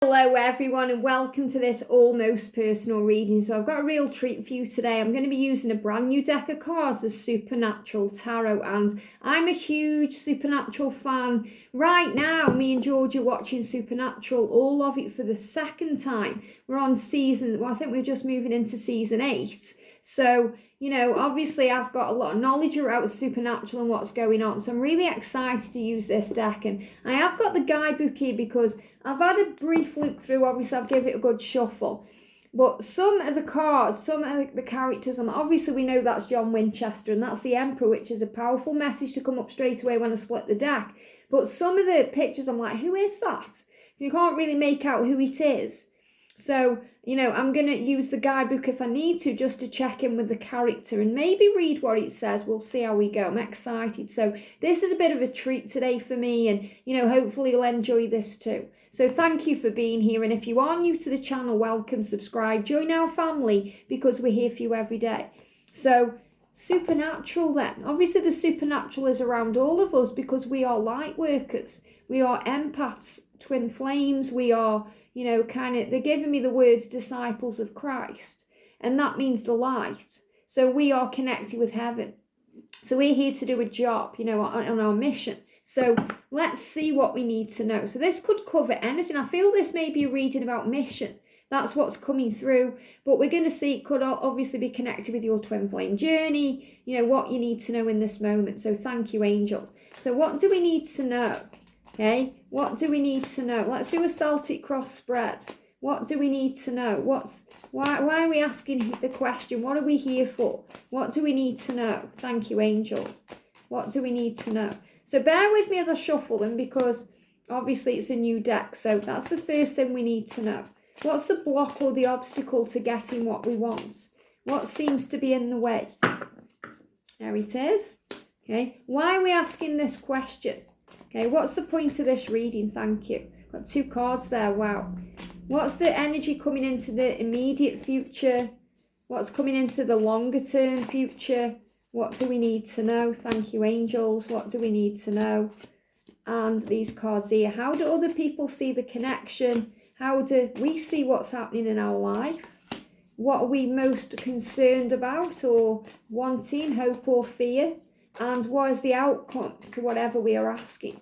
Hello everyone and welcome to this almost personal reading. So I've got a real treat for you today. I'm going to be using a brand new deck of cards, the Supernatural Tarot, and I'm a huge Supernatural fan. Right now, me and George are watching Supernatural, all of it for the second time. We're on I think we're just moving into season 8. So, obviously I've got a lot of knowledge about Supernatural and what's going on. So I'm really excited to use this deck. And I have got the guidebook here because I've had a brief look through. Obviously I've given it a good shuffle. But some of the cards, some of the characters, and obviously we know that's John Winchester and that's the Emperor, which is a powerful message to come up straight away when I split the deck. But some of the pictures I'm like, who is that? You can't really make out who it is. So, I'm going to use the guidebook if I need to, just to check in with the character and maybe read what it says. We'll see how we go. I'm excited. So this is a bit of a treat today for me and, hopefully you'll enjoy this too. So thank you for being here. And if you are new to the channel, welcome, subscribe, join our family because we're here for you every day. So Supernatural then. Obviously the supernatural is around all of us because we are light workers. We are empaths, twin flames. We are, they're giving me the words disciples of Christ. And that means the light. So we are connected with heaven. So we're here to do a job, on our mission. So let's see what we need to know. So this could cover anything. I feel this may be a reading about mission. That's what's coming through. But we're going to see it could obviously be connected with your twin flame journey, what you need to know in this moment. So thank you, angels. So what do we need to know? Okay, what do we need to know? Let's do a Celtic cross spread. What do we need to know? Why are we asking the question? What are we here for? What do we need to know? Thank you, angels. What do we need to know? So bear with me as I shuffle them because obviously it's a new deck. So that's the first thing we need to know. What's the block or the obstacle to getting what we want? What seems to be in the way? There it is. Okay, why are we asking this question? Okay, what's the point of this reading? Thank you. Got 2 cards there. Wow. What's the energy coming into the immediate future? What's coming into the longer term future? What do we need to know? Thank you, angels. What do we need to know? And these cards here. How do other people see the connection? How do we see what's happening in our life? What are we most concerned about or wanting, hope or fear? And what is the outcome to whatever we are asking?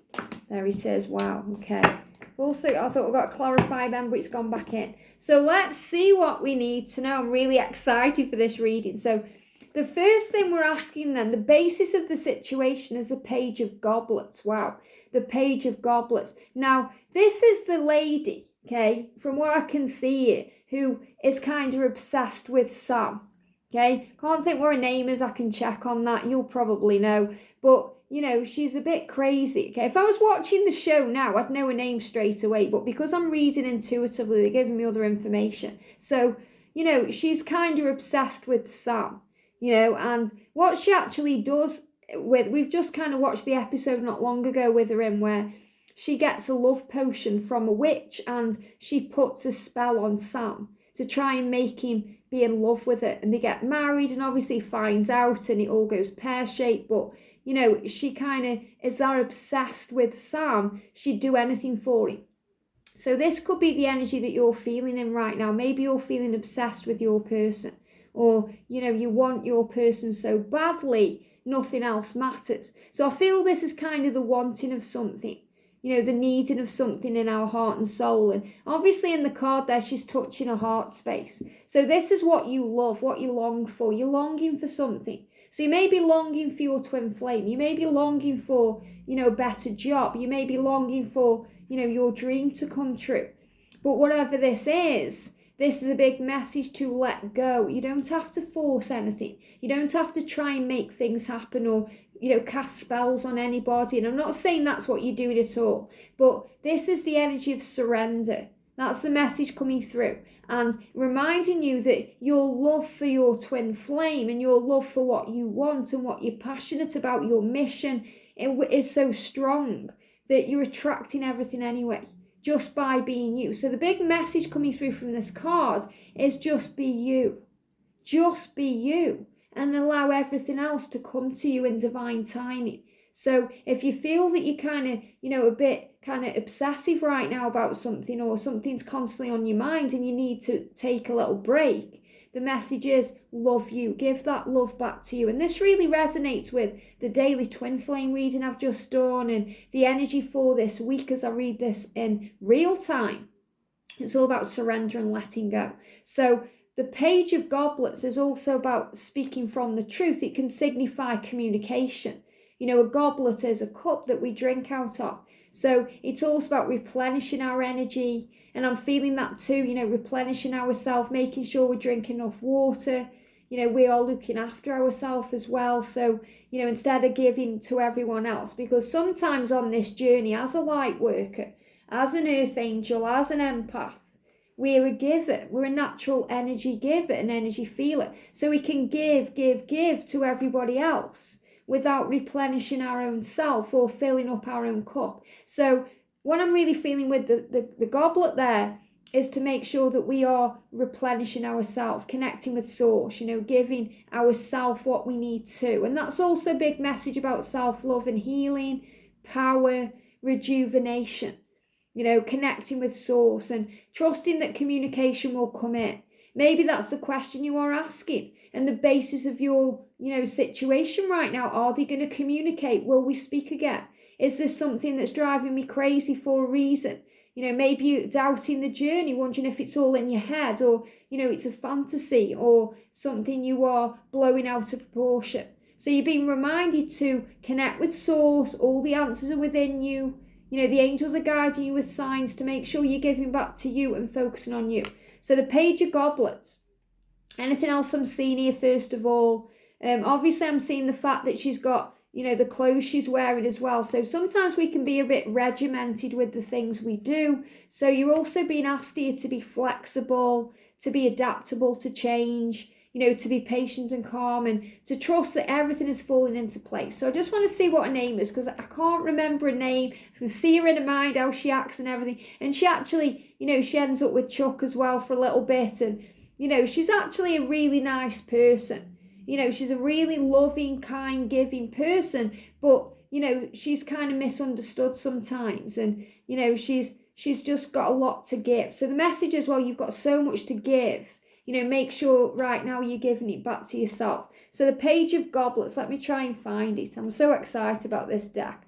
There it is. Wow. Okay. Also, I thought we got to clarify them, but it's gone back in. So let's see what we need to know. I'm really excited for this reading. So the first thing we're asking then, the basis of the situation is the page of goblets. Wow. The page of goblets. Now, this is the lady, okay, from what I can see it, who is kind of obsessed with Sam. Okay, can't think what her name is. I can check on that. You'll probably know. But, she's a bit crazy. Okay, if I was watching the show now, I'd know her name straight away. But because I'm reading intuitively, they're giving me other information. So, she's kind of obsessed with Sam. And what she actually does we've just kind of watched the episode not long ago with her in where she gets a love potion from a witch and she puts a spell on Sam to try and make him be in love with it, and they get married and obviously finds out and it all goes pear-shaped, but she kind of is that obsessed with Sam, she'd do anything for him. So this could be the energy that you're feeling in right now. Maybe you're feeling obsessed with your person, or you want your person so badly nothing else matters. So I feel this is kind of the wanting of something, the needing of something in our heart and soul. And obviously in the card there, she's touching her heart space. So this is what you love, what you long for. You're longing for something. So you may be longing for your twin flame. You may be longing for, a better job. You may be longing for, your dream to come true. But whatever this is a big message to let go. You don't have to force anything. You don't have to try and make things happen or, cast spells on anybody. And I'm not saying that's what you're doing at all. But this is the energy of surrender. That's the message coming through. And reminding you that your love for your twin flame and your love for what you want and what you're passionate about, your mission, is so strong that you're attracting everything anyway, just by being you. So the big message coming through from this card is just be you. Just be you and allow everything else to come to you in divine timing. So if you feel that you're kind of, a bit kind of obsessive right now about something, or something's constantly on your mind and you need to take a little break, the message is love you. Give that love back to you. And this really resonates with the daily twin flame reading I've just done and the energy for this week as I read this in real time. It's all about surrender and letting go. So the Page of Goblets is also about speaking from the truth. It can signify communication. A goblet is a cup that we drink out of. So it's also about replenishing our energy. And I'm feeling that too, replenishing ourselves, making sure we're drinking enough water. We are looking after ourselves as well. So, instead of giving to everyone else, because sometimes on this journey as a light worker, as an earth angel, as an empath, we're a giver. We're a natural energy giver, an energy feeler. So we can give to everybody else without replenishing our own self or filling up our own cup. So what I'm really feeling with the goblet there is to make sure that we are replenishing ourselves, connecting with source, giving ourselves what we need to. And that's also a big message about self-love and healing, power, rejuvenation. Connecting with source and trusting that communication will come in. Maybe that's the question you are asking and the basis of your, situation right now. Are they going to communicate? Will we speak again? Is this something that's driving me crazy for a reason? Maybe you're doubting the journey, wondering if it's all in your head or, it's a fantasy or something you are blowing out of proportion. So you're being reminded to connect with source. All the answers are within you. The angels are guiding you with signs to make sure you're giving back to you and focusing on you. So the Page of Goblets. Anything else I'm seeing here, first of all? Obviously, I'm seeing the fact that she's got, the clothes she's wearing as well. So sometimes we can be a bit regimented with the things we do. So you're also being asked here to be flexible, to be adaptable to change, to be patient and calm and to trust that everything is falling into place. So I just want to see what her name is because I can't remember her name. I can see her in her mind, how she acts and everything. And she actually, she ends up with Chuck as well for a little bit. And, she's actually a really nice person. She's a really loving, kind, giving person. But, she's kind of misunderstood sometimes. And, she's just got a lot to give. So the message is, well, you've got so much to give. Make sure right now you're giving it back to yourself. So the Page of Goblets, let me try and find it. I'm so excited about this deck.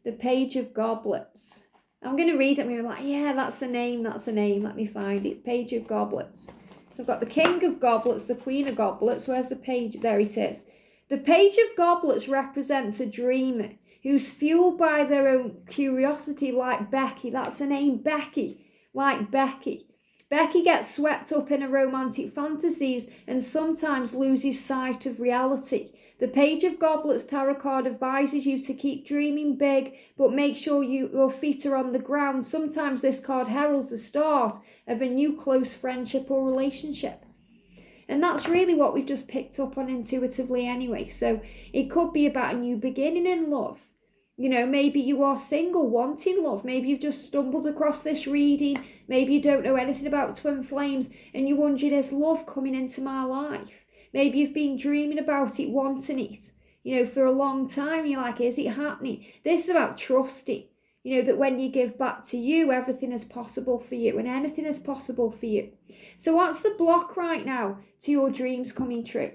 The Page of Goblets. I'm going to read it and we're like, yeah, that's the name. Let me find it. Page of Goblets. So I've got the King of Goblets, the Queen of Goblets. Where's the page? There it is. The Page of Goblets represents a dreamer who's fueled by their own curiosity like Becky. That's her name, Becky. Like Becky. Becky gets swept up in her romantic fantasies and sometimes loses sight of reality. The Page of Goblets tarot card advises you to keep dreaming big, but make sure your feet are on the ground. Sometimes this card heralds the start of a new close friendship or relationship. And that's really what we've just picked up on intuitively anyway. So it could be about a new beginning in love. Maybe you are single, wanting love. Maybe you've just stumbled across this reading. Maybe you don't know anything about twin flames and you're wondering, is love coming into my life? Maybe you've been dreaming about it, wanting it, for a long time. You're like, is it happening? This is about trusting, that when you give back to you, everything is possible for you and anything is possible for you. So what's the block right now to your dreams coming true?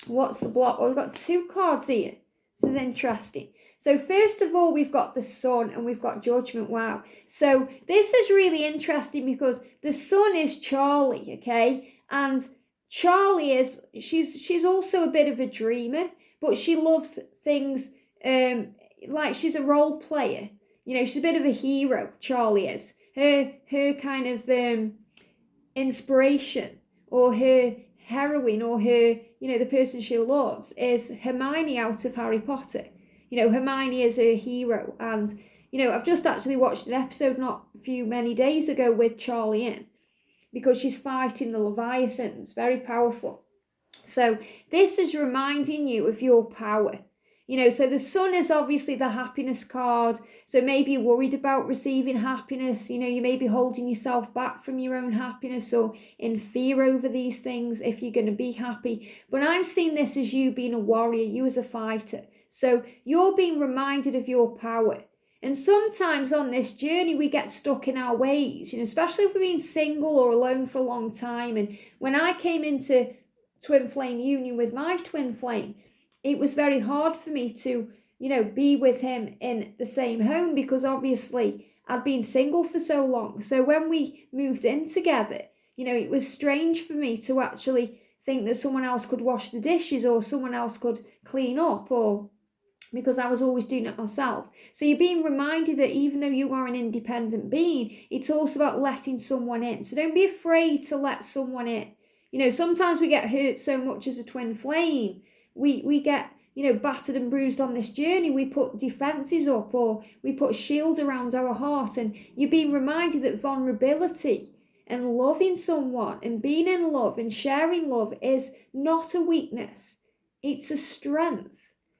What's the block? Well, we've got two cards here. This is interesting. So first of all, we've got the Sun and we've got Judgment. Wow. So this is really interesting because the Sun is Charlie, okay? And Charlie she's also a bit of a dreamer, but she loves things like she's a role player. She's a bit of a hero, Charlie is. Her kind of inspiration or her heroine or her, the person she loves is Hermione out of Harry Potter. Hermione is her hero. And, I've just actually watched an episode not many days ago with Charlie in because she's fighting the Leviathans. Very powerful. So this is reminding you of your power. So the Sun is obviously the happiness card. So maybe you're worried about receiving happiness. You may be holding yourself back from your own happiness or in fear over these things if you're going to be happy. But I'm seeing this as you being a warrior, you as a fighter. So you're being reminded of your power. And sometimes on this journey, we get stuck in our ways, especially if we've been single or alone for a long time. And when I came into twin flame union with my twin flame, it was very hard for me to, be with him in the same home, because obviously I'd been single for so long. So when we moved in together, it was strange for me to actually think that someone else could wash the dishes or someone else could clean up, or because I was always doing it myself. So you're being reminded that even though you are an independent being, it's also about letting someone in. So don't be afraid to let someone in. Sometimes we get hurt so much as a twin flame. We get, battered and bruised on this journey. We put defenses up, or we put a shield around our heart. And you're being reminded that vulnerability and loving someone and being in love and sharing love is not a weakness. It's a strength.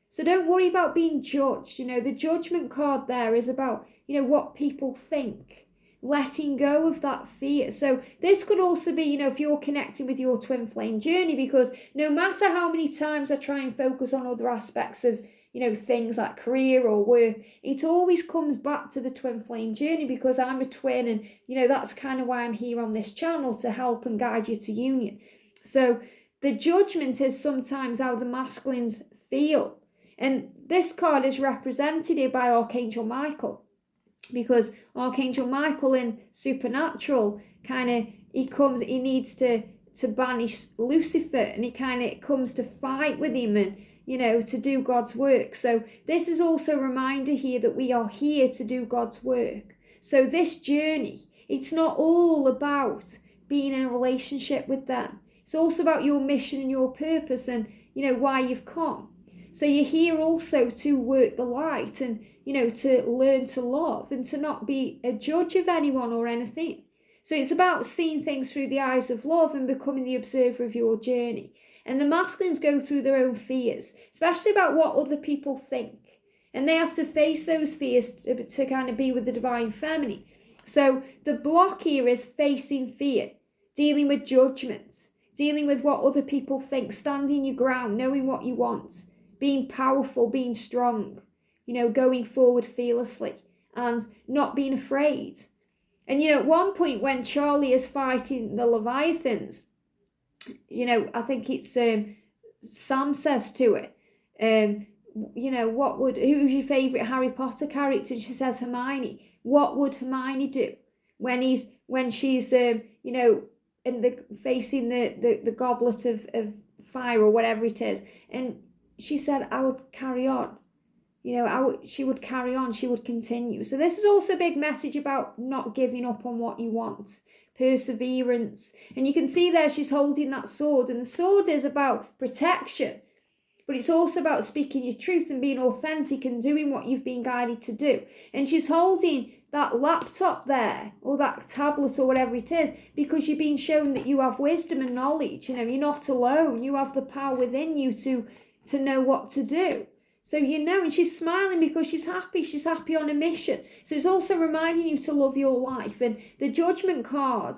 So don't worry about being judged. The judgment card there is about, what people think. Letting go of that fear. So this could also be, if you're connecting with your twin flame journey, because no matter how many times I try and focus on other aspects of, things like career or work, it always comes back to the twin flame journey, because I'm a twin, and, that's kind of why I'm here on this channel, to help and guide you to union. So the judgment is sometimes how the masculines feel. And this card is represented here by Archangel Michael, because Archangel Michael in Supernatural he needs to banish Lucifer, and he comes to fight with him and, to do God's work. So this is also a reminder here that we are here to do God's work. So this journey, it's not all about being in a relationship with them. It's also about your mission and your purpose and, why you've come. So you're here also to work the light and, to learn to love and to not be a judge of anyone or anything. So it's about seeing things through the eyes of love and becoming the observer of your journey. And the masculines go through their own fears, especially about what other people think. And they have to face those fears to kind of be with the divine feminine. So the block here is facing fear, dealing with judgment, dealing with what other people think, standing your ground, knowing what you want, being powerful, being strong, going forward fearlessly and not being afraid. And, at one point when Charlie is fighting the Leviathans, I think it's Sam says to it, who's your favourite Harry Potter character? And she says Hermione. What would Hermione do when she's facing the goblet of fire or whatever it is? And she said, I would carry on. She would carry on, she would continue. So this is also a big message about not giving up on what you want. Perseverance. And you can see there she's holding that sword. And the sword is about protection. But it's also about speaking your truth and being authentic and doing what you've been guided to do. And she's holding that laptop there, or that tablet or whatever it is, because you've been shown that you have wisdom and knowledge. You're not alone. You have the power within you to know what to do. So, and she's smiling because she's happy on a mission. So it's also reminding you to love your life. And the judgment card,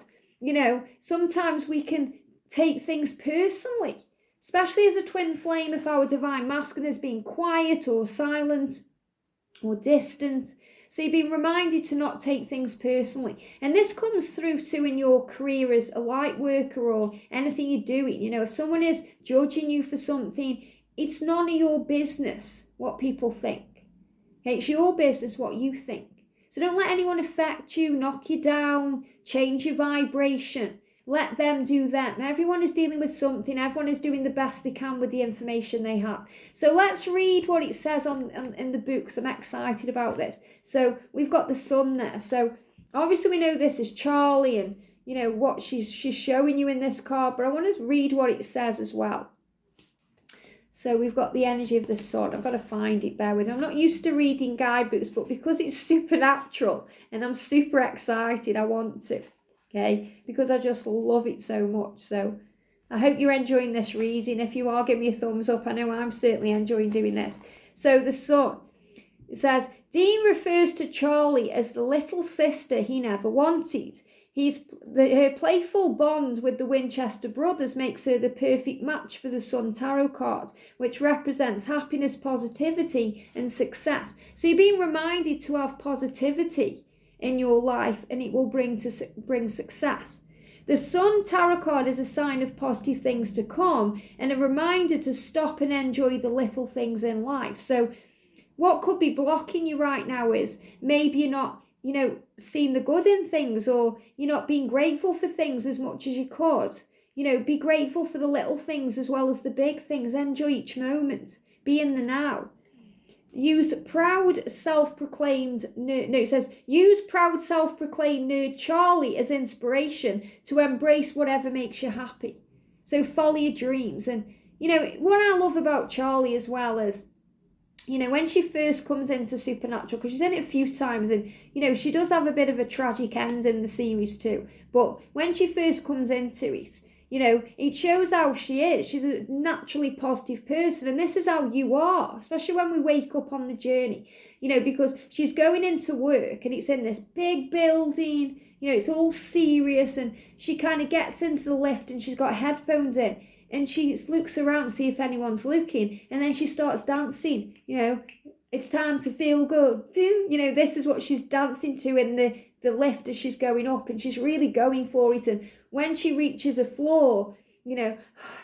sometimes we can take things personally, especially as a twin flame, if our divine masculine is being quiet or silent or distant. So you're being reminded to not take things personally. And this comes through too in your career as a light worker or anything you're doing. If someone is judging you for something, it's none of your business what people think. Okay? It's your business what you think. So don't let anyone affect you, knock you down, change your vibration. Let them do them. Everyone is dealing with something. Everyone is doing the best they can with the information they have. So let's read what it says in the books. I'm excited about this. So we've got the sun there. So obviously we know this is Charlie and, what she's showing you in this card. But I want to read what it says as well. So we've got the energy of the sun. I've got to find it, bear with me. I'm not used to reading guidebooks, but because it's supernatural and I'm super excited, I want to, okay? Because I just love it so much. So I hope you're enjoying this reading. If you are, give me a thumbs up. I know I'm certainly enjoying doing this. So the sun. It says, Dean refers to Charlie as the little sister he never wanted. Her playful bond with the Winchester brothers makes her the perfect match for the Sun Tarot card, which represents happiness, positivity, and success. So you're being reminded to have positivity in your life, and it will bring success. The Sun Tarot card is a sign of positive things to come and a reminder to stop and enjoy the little things in life. So what could be blocking you right now is maybe you're not, seeing the good in things, or you're not being grateful for things as much as you could. Be grateful for the little things as well as the big things. Enjoy each moment. Be in the now. Use proud self-proclaimed nerd Charlie as inspiration to embrace whatever makes you happy. So follow your dreams. And, what I love about Charlie as well is, when she first comes into Supernatural, because she's in it a few times, and, she does have a bit of a tragic end in the series too. But when she first comes into it, it shows how she is. She's a naturally positive person, and this is how you are, especially when we wake up on the journey, because she's going into work and it's in this big building, it's all serious, and she kind of gets into the lift and she's got headphones in. And she looks around to see if anyone's looking. And then she starts dancing. It's time to feel good. This is what she's dancing to in the lift as she's going up. And she's really going for it. And when she reaches a floor,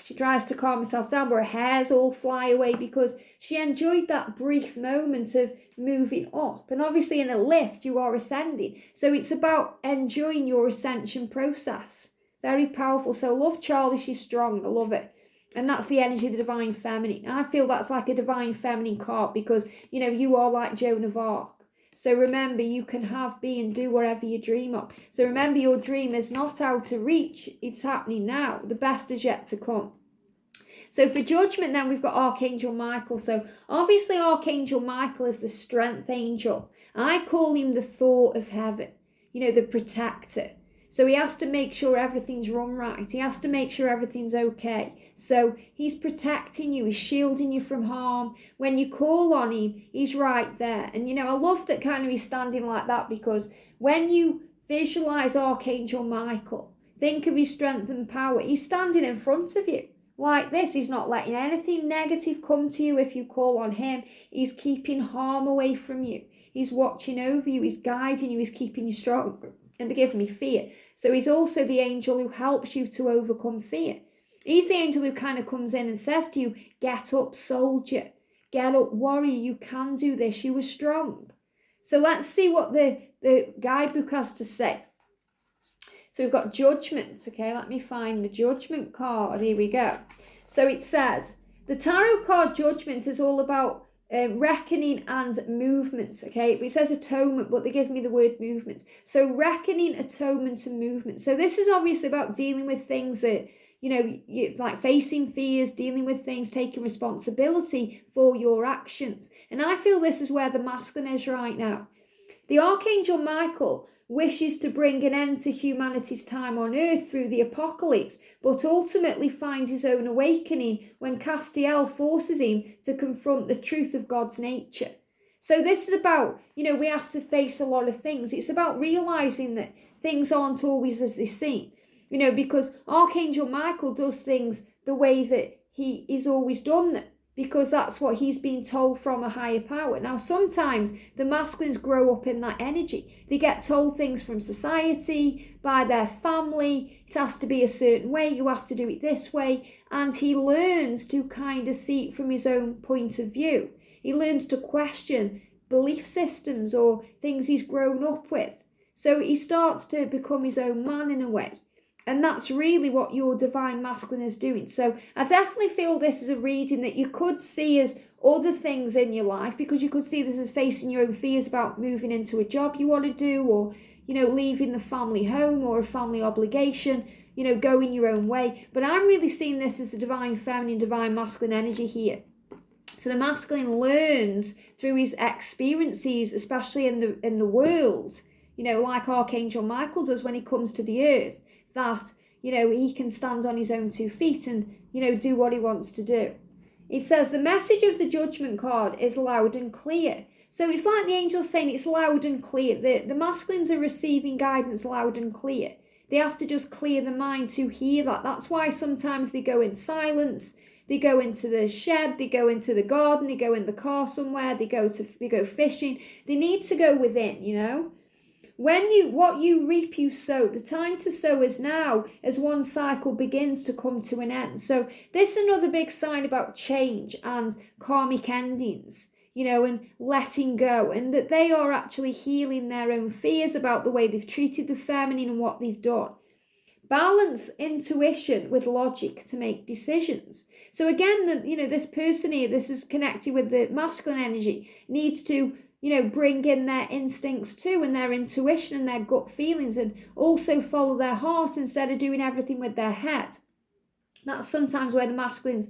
she tries to calm herself down, but her hairs all fly away because she enjoyed that brief moment of moving up. And obviously in a lift, you are ascending. So it's about enjoying your ascension process. Very powerful. So love Charlie, she's strong. I love it. And that's the energy of the divine feminine. I feel that's like a divine feminine card because, you are like Joan of Arc. So remember, you can have, be, and do whatever you dream of. So remember, your dream is not out of reach. It's happening now. The best is yet to come. So for judgment, then we've got Archangel Michael. So obviously Archangel Michael is the strength angel. I call him the Thor of heaven, the protector. So he has to make sure everything's run right. He has to make sure everything's okay. So he's protecting you. He's shielding you from harm. When you call on him, he's right there. And, I love that kind of he's standing like that because when you visualize Archangel Michael, think of his strength and power. He's standing in front of you like this. He's not letting anything negative come to you if you call on him. He's keeping harm away from you. He's watching over you. He's guiding you. He's keeping you strong. And they give me fear. So he's also the angel who helps you to overcome fear. He's the angel who kind of comes in and says to you, get up, soldier. Get up, warrior. You can do this. You are strong. So let's see what the guidebook has to say. So we've got judgment. Okay, let me find the judgment card. Here we go. So it says, the tarot card judgment is all about reckoning and movement. Okay, it says atonement, but they give me the word movement. So reckoning, atonement, and movement. So this is obviously about dealing with things that like facing fears, dealing with things, taking responsibility for your actions. And I feel this is where the masculine is right now. The Archangel Michael wishes to bring an end to humanity's time on earth through the apocalypse, but ultimately finds his own awakening when Castiel forces him to confront the truth of God's nature. So this is about, we have to face a lot of things. It's about realizing that things aren't always as they seem, because Archangel Michael does things the way that he is always done them, because that's what he's been told from a higher power. Now, sometimes the masculines grow up in that energy. They get told things from society, by their family. It has to be a certain way. You have to do it this way. And he learns to kind of see it from his own point of view. He learns to question belief systems or things he's grown up with. So he starts to become his own man in a way. And that's really what your divine masculine is doing. So I definitely feel this is a reading that you could see as other things in your life, because you could see this as facing your own fears about moving into a job you want to do, or, leaving the family home or a family obligation, going your own way. But I'm really seeing this as the divine feminine, divine masculine energy here. So the masculine learns through his experiences, especially in the world, like Archangel Michael does when he comes to the earth, that, he can stand on his own 2 feet and, do what he wants to do. It says the message of the judgment card is loud and clear. So it's like the angel's saying it's loud and clear. The masculines are receiving guidance loud and clear. They have to just clear the mind to hear that. That's why sometimes they go in silence. They go into the shed, they go into the garden, they go in the car somewhere, they go fishing. They need to go within, you know. What you reap, you sow. The time to sow is now, as one cycle begins to come to an end. So this is another big sign about change and karmic endings, you know, and letting go, and that they are actually healing their own fears about the way they've treated the feminine and what they've done. Balance intuition with logic to make decisions. So again, this person here, this is connected with the masculine energy, needs to, bring in their instincts too, and their intuition and their gut feelings, and also follow their heart instead of doing everything with their head. That's sometimes where the masculines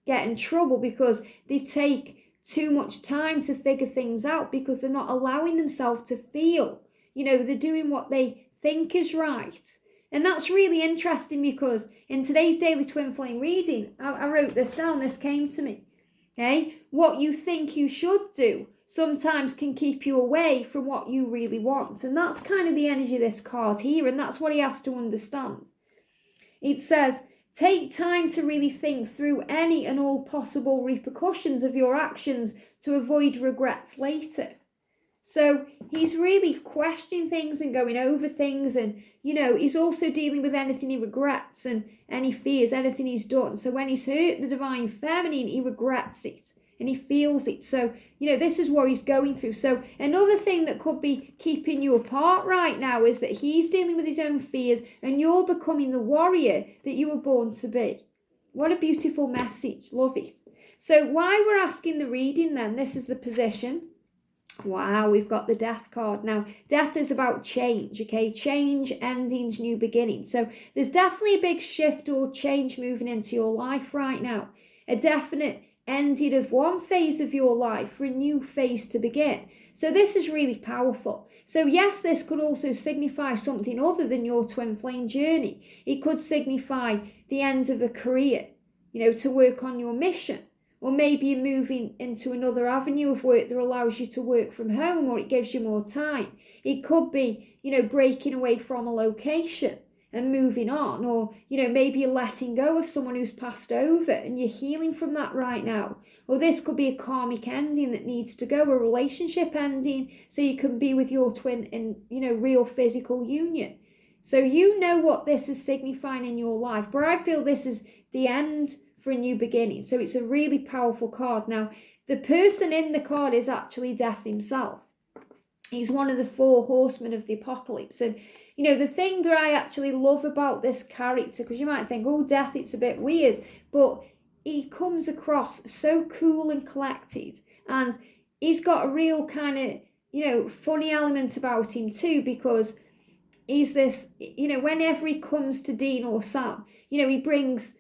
get in trouble, because they take too much time to figure things out, because they're not allowing themselves to feel. They're doing what they think is right. And that's really interesting, because in today's daily twin flame reading, I wrote this down, this came to me. Okay, what you think you should do sometimes can keep you away from what you really want. And that's kind of the energy of this card here, and that's what he has to understand. It says, take time to really think through any and all possible repercussions of your actions to avoid regrets later. So he's really questioning things and going over things, and he's also dealing with anything he regrets and any fears, anything he's done. So when he's hurt the divine feminine, he regrets it and he feels it. So this is what he's going through. So another thing that could be keeping you apart right now is that he's dealing with his own fears and you're becoming the warrior that you were born to be. What a beautiful message. Love it. So why we're asking the reading then, this is the position. Wow, we've got the death card. Now, death is about change, okay? Change, endings, new beginnings. So there's definitely a big shift or change moving into your life right now. A definite ending of one phase of your life for a new phase to begin. So this is really powerful. So yes, this could also signify something other than your twin flame journey. It could signify the end of a career, to work on your mission. Or maybe you're moving into another avenue of work that allows you to work from home, or it gives you more time. It could be, breaking away from a location and moving on. Or, maybe you're letting go of someone who's passed over and you're healing from that right now. Or this could be a karmic ending that needs to go, a relationship ending, so you can be with your twin in, real physical union. So what this is signifying in your life. But I feel this is the end for a new beginning. So it's a really powerful card. Now, the person in the card is actually Death himself. He's one of the 4 horsemen of the apocalypse. And, the thing that I actually love about this character, because you might think, oh, Death, it's a bit weird, but he comes across so cool and collected. And he's got a real kind of, funny element about him too, because he's this, whenever he comes to Dean or Sam, he brings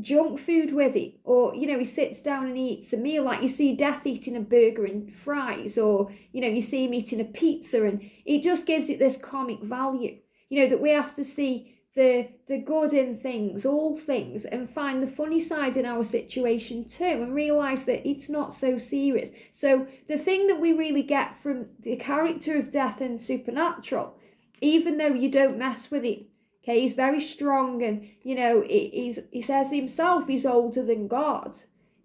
junk food with him, or he sits down and he eats a meal, like you see Death eating a burger and fries, or you see him eating a pizza, and it just gives it this comic value, that we have to see the good in things, all things, and find the funny side in our situation too, and realize that it's not so serious. So the thing that we really get from the character of Death in Supernatural, even though you don't mess with him, okay, he's very strong, and he says himself he's older than God,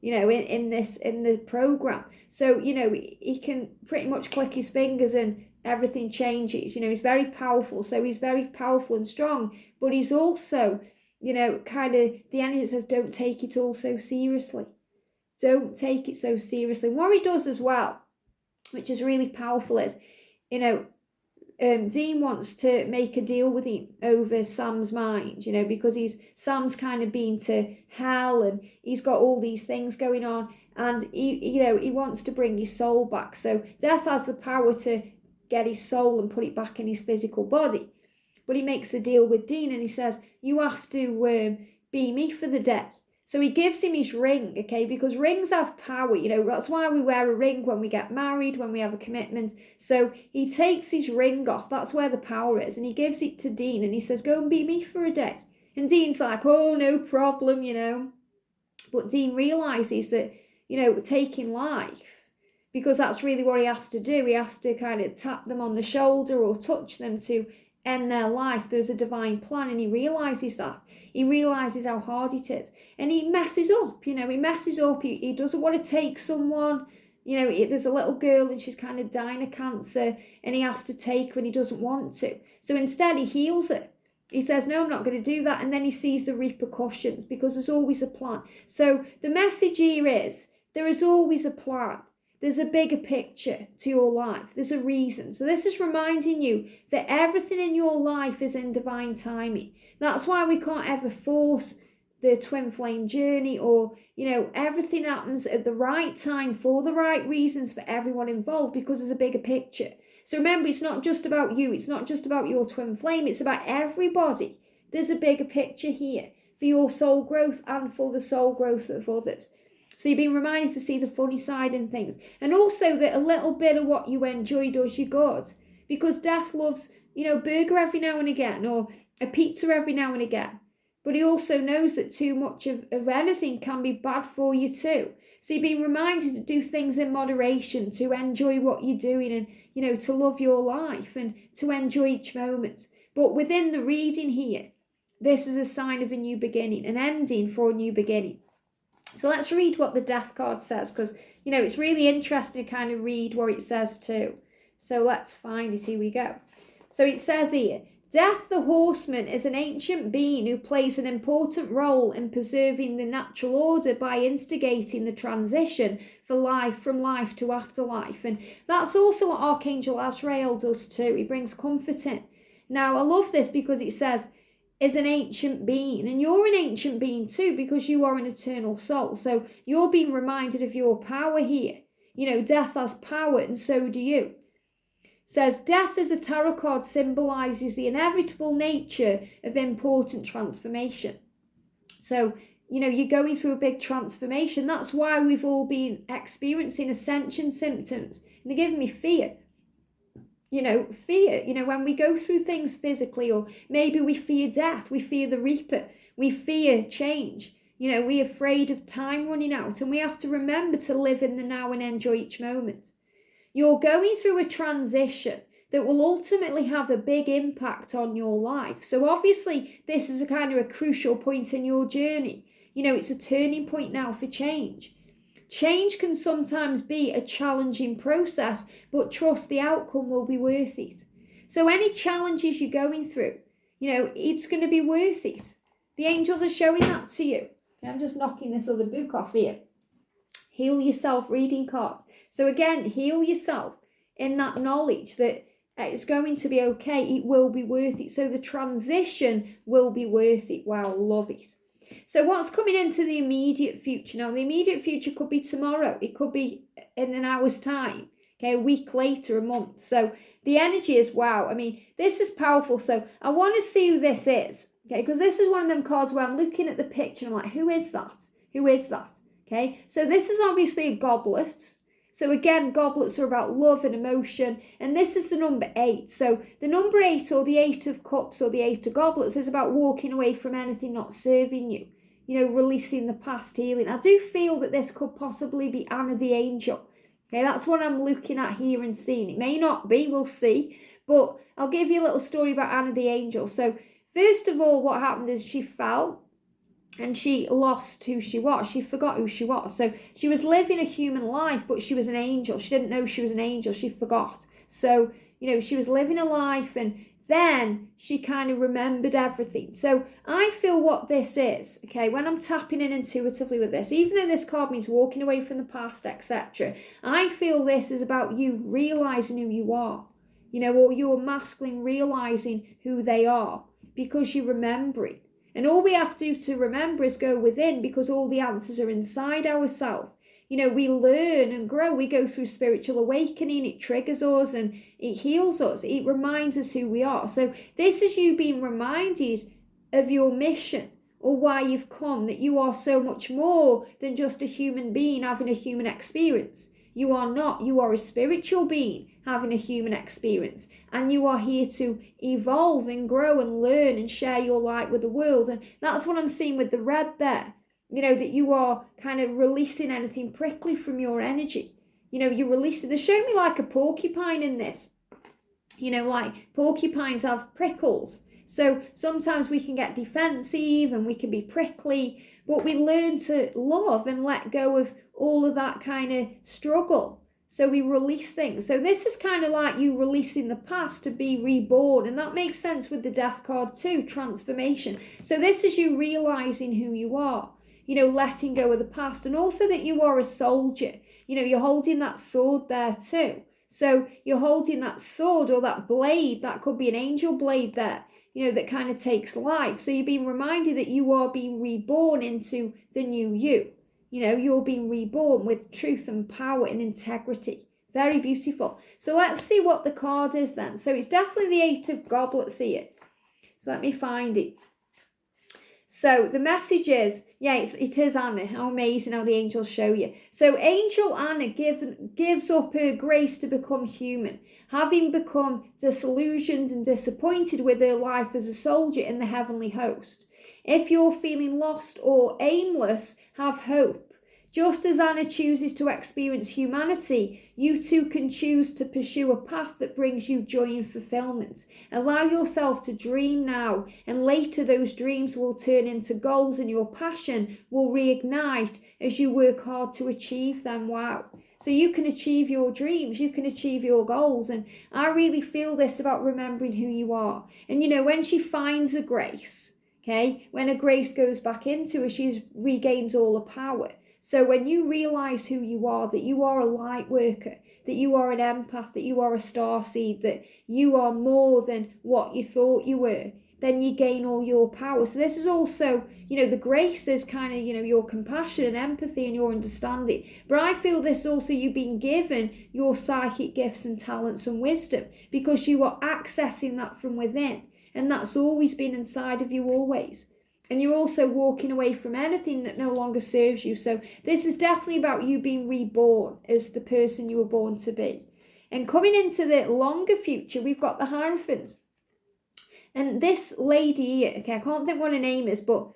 in the program. So he can pretty much click his fingers and everything changes. He's very powerful. So he's very powerful and strong, but he's also kind of the energy that says don't take it all so seriously. Don't take it so seriously. And what he does as well, which is really powerful, is Dean wants to make a deal with him over Sam's mind, because Sam's kind of been to hell and he's got all these things going on, and he wants to bring his soul back. So Death has the power to get his soul and put it back in his physical body. But he makes a deal with Dean and he says, you have to be me for the day. So he gives him his ring, okay, because rings have power, that's why we wear a ring when we get married, when we have a commitment. So he takes his ring off, that's where the power is, and he gives it to Dean and he says, go and be me for a day. And Dean's like, oh, no problem, But Dean realises that, taking life, because that's really what he has to do. He has to kind of tap them on the shoulder or touch them to end their life. There's a divine plan, and he realizes that. He realizes how hard it is, and he messes up. He messes up. He doesn't want to take someone. There's a little girl and she's kind of dying of cancer, and he has to take her and he doesn't want to. So instead he heals her. He says, no, I'm not going to do that. And then he sees the repercussions, because there's always a plan. So the message here is, there is always a plan. There's a bigger picture to your life. There's a reason. So this is reminding you that everything in your life is in divine timing. That's why we can't ever force the twin flame journey, or, everything happens at the right time for the right reasons for everyone involved, because there's a bigger picture. So remember, it's not just about you. It's not just about your twin flame. It's about everybody. There's a bigger picture here for your soul growth and for the soul growth of others. So you've been reminded to see the funny side in things. And also that a little bit of what you enjoy does you good. Because death loves, burger every now and again, or a pizza every now and again. But he also knows that too much of anything can be bad for you too. So you've been reminded to do things in moderation, to enjoy what you're doing, and, to love your life and to enjoy each moment. But within the reading here, this is a sign of a new beginning, an ending for a new beginning. So let's read what the death card says, because, it's really interesting to kind of read what it says too. So let's find it. Here we go. So it says here, Death the Horseman is an ancient being who plays an important role in preserving the natural order by instigating the transition from life to afterlife. And that's also what Archangel Azrael does too. He brings comfort in. Now, I love this because it says, is an ancient being. And you're an ancient being too, because you are an eternal soul. So you're being reminded of your power here. Death has power, and so do you. Says, death as a tarot card symbolises the inevitable nature of important transformation. So, you're going through a big transformation. That's why we've all been experiencing ascension symptoms. And they're giving me fear. Fear, when we go through things physically, or maybe we fear death, we fear the reaper, we fear change. We're afraid of time running out, and we have to remember to live in the now and enjoy each moment. You're going through a transition that will ultimately have a big impact on your life. So obviously, this is a kind of a crucial point in your journey. It's a turning point now for change. Change can sometimes be a challenging process, but trust the outcome will be worth it. So any challenges you're going through, it's going to be worth it. The angels are showing that to you. I'm just knocking this other book off here. Heal Yourself reading card. So again, heal yourself in that knowledge that it's going to be okay. It will be worth it. So the transition will be worth it. Wow, love it. So what's coming into the immediate future? Now, the immediate future could be tomorrow. It could be in an hour's time. Okay, a week later, a month. So the energy is wow. This is powerful. So I want to see who this is. Okay, because this is one of them cards where I'm looking at the picture and I'm like, who is that? Who is that? Okay, so this is obviously a goblet. So again, goblets are about love and emotion. And this is the number 8. So the number 8, or the 8 of cups, or the 8 of goblets, is about walking away from anything not serving you. Releasing the past, healing. I do feel that this could possibly be Anna the Angel. Okay, that's what I'm looking at here and seeing. It may not be, we'll see. But I'll give you a little story about Anna the Angel. So first of all, what happened is she fell. And she lost who she was. She forgot who she was. So she was living a human life, but she was an angel. She didn't know she was an angel. She forgot. So, she was living a life, and then she kind of remembered everything. So I feel what this is, okay, when I'm tapping in intuitively with this, even though this card means walking away from the past, etc., I feel this is about you realising who you are, or your masculine realising who they are, because you're remembering. And all we have to remember is go within, because all the answers are inside ourselves. We learn and grow. We go through spiritual awakening. It triggers us and it heals us. It reminds us who we are. So this is you being reminded of your mission, or why you've come, that you are so much more than just a human being having a human experience. You are not. You are a spiritual being having a human experience. And you are here to evolve and grow and learn and share your light with the world. And that's what I'm seeing with the red there. That you are kind of releasing anything prickly from your energy. You know, you're releasing. They show me like a porcupine in this. You know, like porcupines have prickles. So sometimes we can get defensive and we can be prickly, but we learn to love and let go of all of that kind of struggle. So we release things. So this is kind of like you releasing the past to be reborn. And that makes sense with the death card too, transformation. So this is you realizing who you are, you know, letting go of the past. And also that you are a soldier. You know, you're holding that sword there too. So you're holding that sword or that blade, that could be an angel blade there, you know, that kind of takes life. So you're being reminded that you are being reborn into the new you. You know, you're being reborn with truth and power and integrity. Very beautiful. So let's see what the card is then. So it's definitely the Eight of Goblets here. So let me find it. So the message is, yeah, it is Anna. How amazing how the angels show you. So Angel Anna gives up her grace to become human, having become disillusioned and disappointed with her life as a soldier in the heavenly host. If you're feeling lost or aimless, have hope. Just as Anna chooses to experience humanity, you too can choose to pursue a path that brings you joy and fulfillment. Allow yourself to dream now, and later those dreams will turn into goals and your passion will reignite as you work hard to achieve them. Wow. So you can achieve your dreams, you can achieve your goals. And I really feel this about remembering who you are. And you know, when she finds a grace, okay, when a grace goes back into her, she regains all the power. So when you realize who you are, that you are a light worker, that you are an empath, that you are a starseed, that you are more than what you thought you were, then you gain all your power. So this is also, you know, the grace is kind of, you know, your compassion and empathy and your understanding. But I feel this also you being given your psychic gifts and talents and wisdom because you are accessing that from within. And that's always been inside of you always. And you're also walking away from anything that no longer serves you. So this is definitely about you being reborn as the person you were born to be. And coming into the longer future, we've got the hierophant. And this lady here, okay, I can't think what her name is, but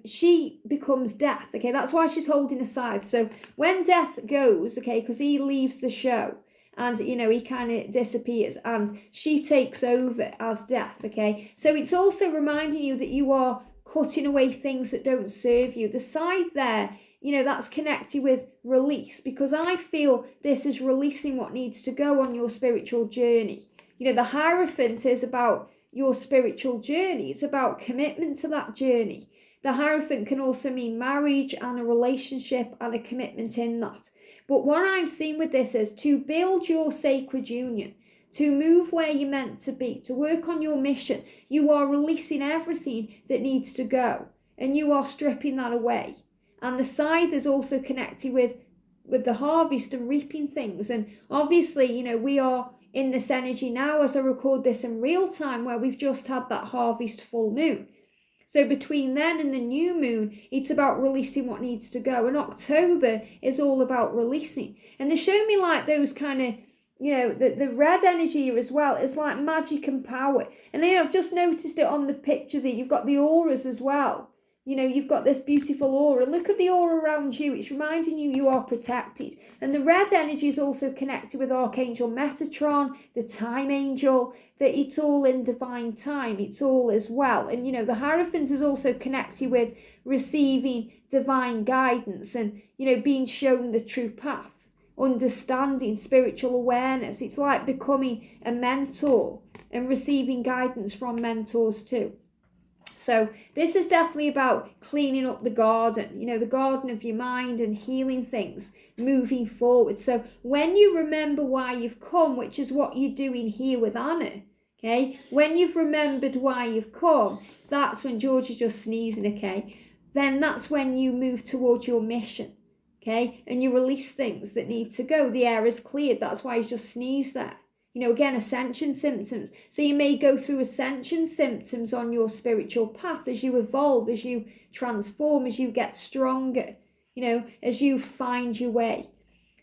she becomes death. Okay, that's why she's holding aside. So when death goes, okay, because he leaves the show, and, you know, he kind of disappears and she takes over as death, okay? So it's also reminding you that you are cutting away things that don't serve you. The side there, you know, that's connected with release, because I feel this is releasing what needs to go on your spiritual journey. You know, the Hierophant is about your spiritual journey. It's about commitment to that journey. The Hierophant can also mean marriage and a relationship and a commitment in that. But what I'm seeing with this is to build your sacred union, to move where you're meant to be, to work on your mission. You are releasing everything that needs to go and you are stripping that away. And the scythe is also connected with the harvest and reaping things. And obviously, you know, we are in this energy now as I record this in real time where we've just had that harvest full moon. So between then and the new moon, it's about releasing what needs to go. And October is all about releasing. And they show me like those kind of, you know, the red energy here as well is like magic and power. And then I've just noticed it on the pictures here. You've got the auras as well. You know, you've got this beautiful aura. Look at the aura around you. It's reminding you you are protected. And the red energy is also connected with Archangel Metatron, the time angel, that it's all in divine time. It's all as well. And, you know, the Hierophant is also connected with receiving divine guidance and, you know, being shown the true path, understanding spiritual awareness. It's like becoming a mentor and receiving guidance from mentors too. So this is definitely about cleaning up the garden, you know, the garden of your mind and healing things, moving forward. So when you remember why you've come, which is what you're doing here with Anna, okay, when you've remembered why you've come, that's when George is just sneezing, okay, then that's when you move towards your mission, okay, and you release things that need to go. The air is cleared. That's why he's just sneezed there. You know, again, ascension symptoms. So you may go through ascension symptoms on your spiritual path as you evolve, as you transform, as you get stronger, you know, as you find your way.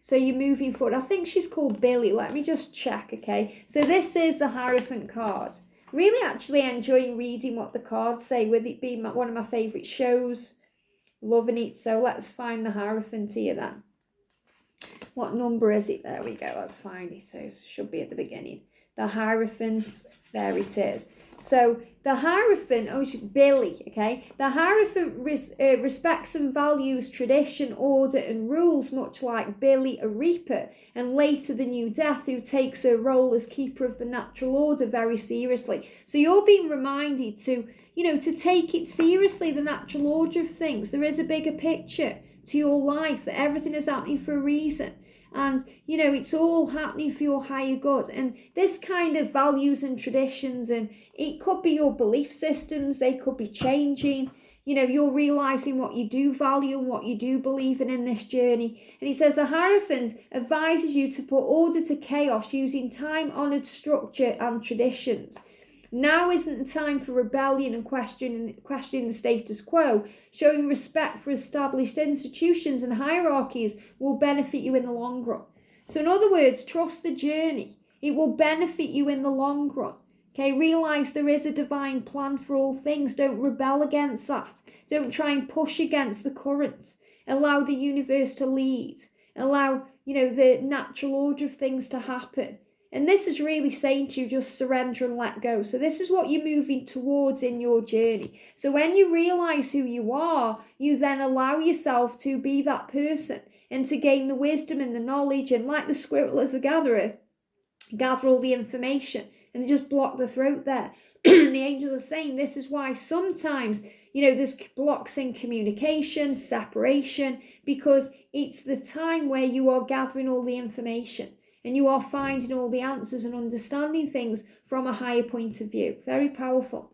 So you're moving forward. I think she's called Billy. Let me just check, okay? So this is the Hierophant card. Really actually enjoying reading what the cards say, with it being one of my favourite shows. Loving it. So let's find the Hierophant here then. What number is it? There we go. Let's find it. So it should be at the beginning. The hierophant. There it is. So the hierophant, Billy, okay? The hierophant respects and values tradition, order and rules, much like Billy, a reaper, and later the new Death, who takes her role as keeper of the natural order very seriously. So you're being reminded to, to take it seriously, the natural order of things. There is a bigger picture to your life, that everything is happening for a reason. And, it's all happening for your higher good. And this kind of values and traditions, and it could be your belief systems, they could be changing. You're realizing what you do value and what you do believe in this journey. And he says the Hierophant advises you to put order to chaos using time-honored structure and traditions. Now isn't the time for rebellion and questioning the status quo. Showing respect for established institutions and hierarchies will benefit you in the long run. So in other words, trust the journey. It will benefit you in the long run. Okay, realize there is a divine plan for all things. Don't rebel against that. Don't try and push against the current. Allow the universe to lead. Allow, the natural order of things to happen. And this is really saying to you, just surrender and let go. So this is what you're moving towards in your journey. So when you realize who you are, you then allow yourself to be that person and to gain the wisdom and the knowledge. And like the squirrel as a gatherer, gather all the information and they just block the throat there. And the angels are saying this is why sometimes, there's blocks in communication, separation, because it's the time where you are gathering all the information. And you are finding all the answers and understanding things from a higher point of view. Very powerful.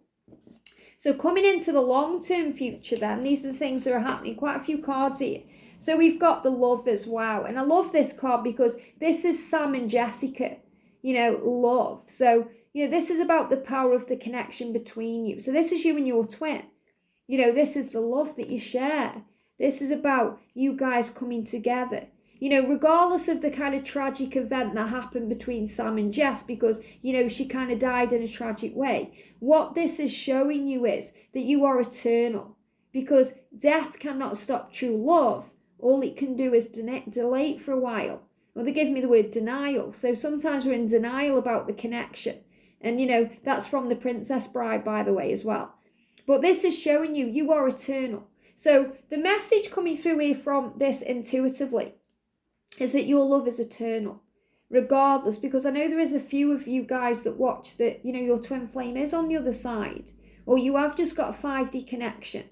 So coming into the long-term future then, these are the things that are happening. Quite a few cards here. So we've got the Lovers, wow. And I love this card because this is Sam and Jessica, love. So, this is about the power of the connection between you. So this is you and your twin. This is the love that you share. This is about you guys coming together. Regardless of the kind of tragic event that happened between Sam and Jess, because, she kind of died in a tragic way. What this is showing you is that you are eternal, because death cannot stop true love. All it can do is delay it for a while. Well, they give me the word denial. So sometimes we're in denial about the connection. And, that's from the Princess Bride, by the way, as well. But this is showing you, you are eternal. So the message coming through here from this intuitively is that your love is eternal, regardless, because I know there is a few of you guys that watch that, your twin flame is on the other side, or you have just got a 5D connection,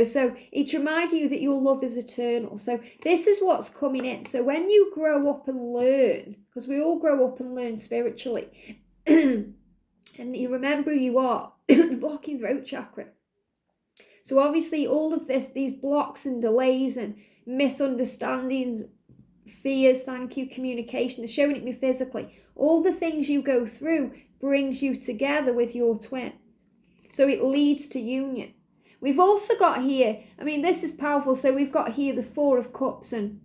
so it's reminding you that your love is eternal. So this is what's coming in. So when you grow up and learn, because we all grow up and learn spiritually, and you remember who you are, blocking throat chakra. So obviously all of these blocks and delays and misunderstandings, fears, communication, they're showing it me physically. All the things you go through brings you together with your twin. So it leads to union. We've also got here, this is powerful. So we've got here the Four of Cups, and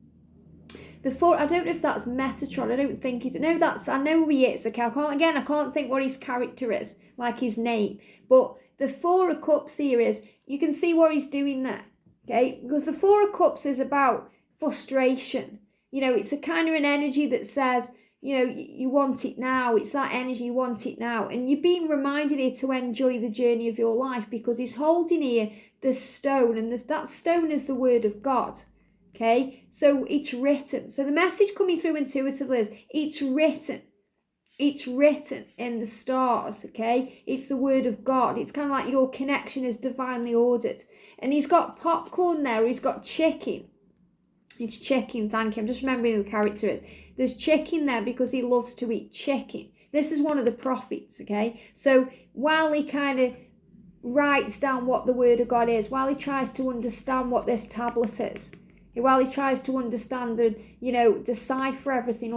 the four, I don't know if that's Metatron, I don't think it, no, I know who he is, okay, I can't think what his character is, like his name, but the Four of Cups here is, you can see what he's doing there, okay, because the Four of Cups is about frustration. It's a kind of an energy that says, you want it now. It's that energy, you want it now. And you're being reminded here to enjoy the journey of your life, because he's holding here the stone, and that stone is the word of God. Okay, so it's written. So the message coming through intuitively is it's written. It's written in the stars, okay? It's the word of God. It's kind of like your connection is divinely ordered. And he's got popcorn there. He's got chicken. It's chicken, thank you. I'm just remembering who the character is. There's chicken there because he loves to eat chicken. This is one of the prophets, okay? So while he kind of writes down what the word of God is, while he tries to understand what this tablet is, while he tries to understand and, decipher everything,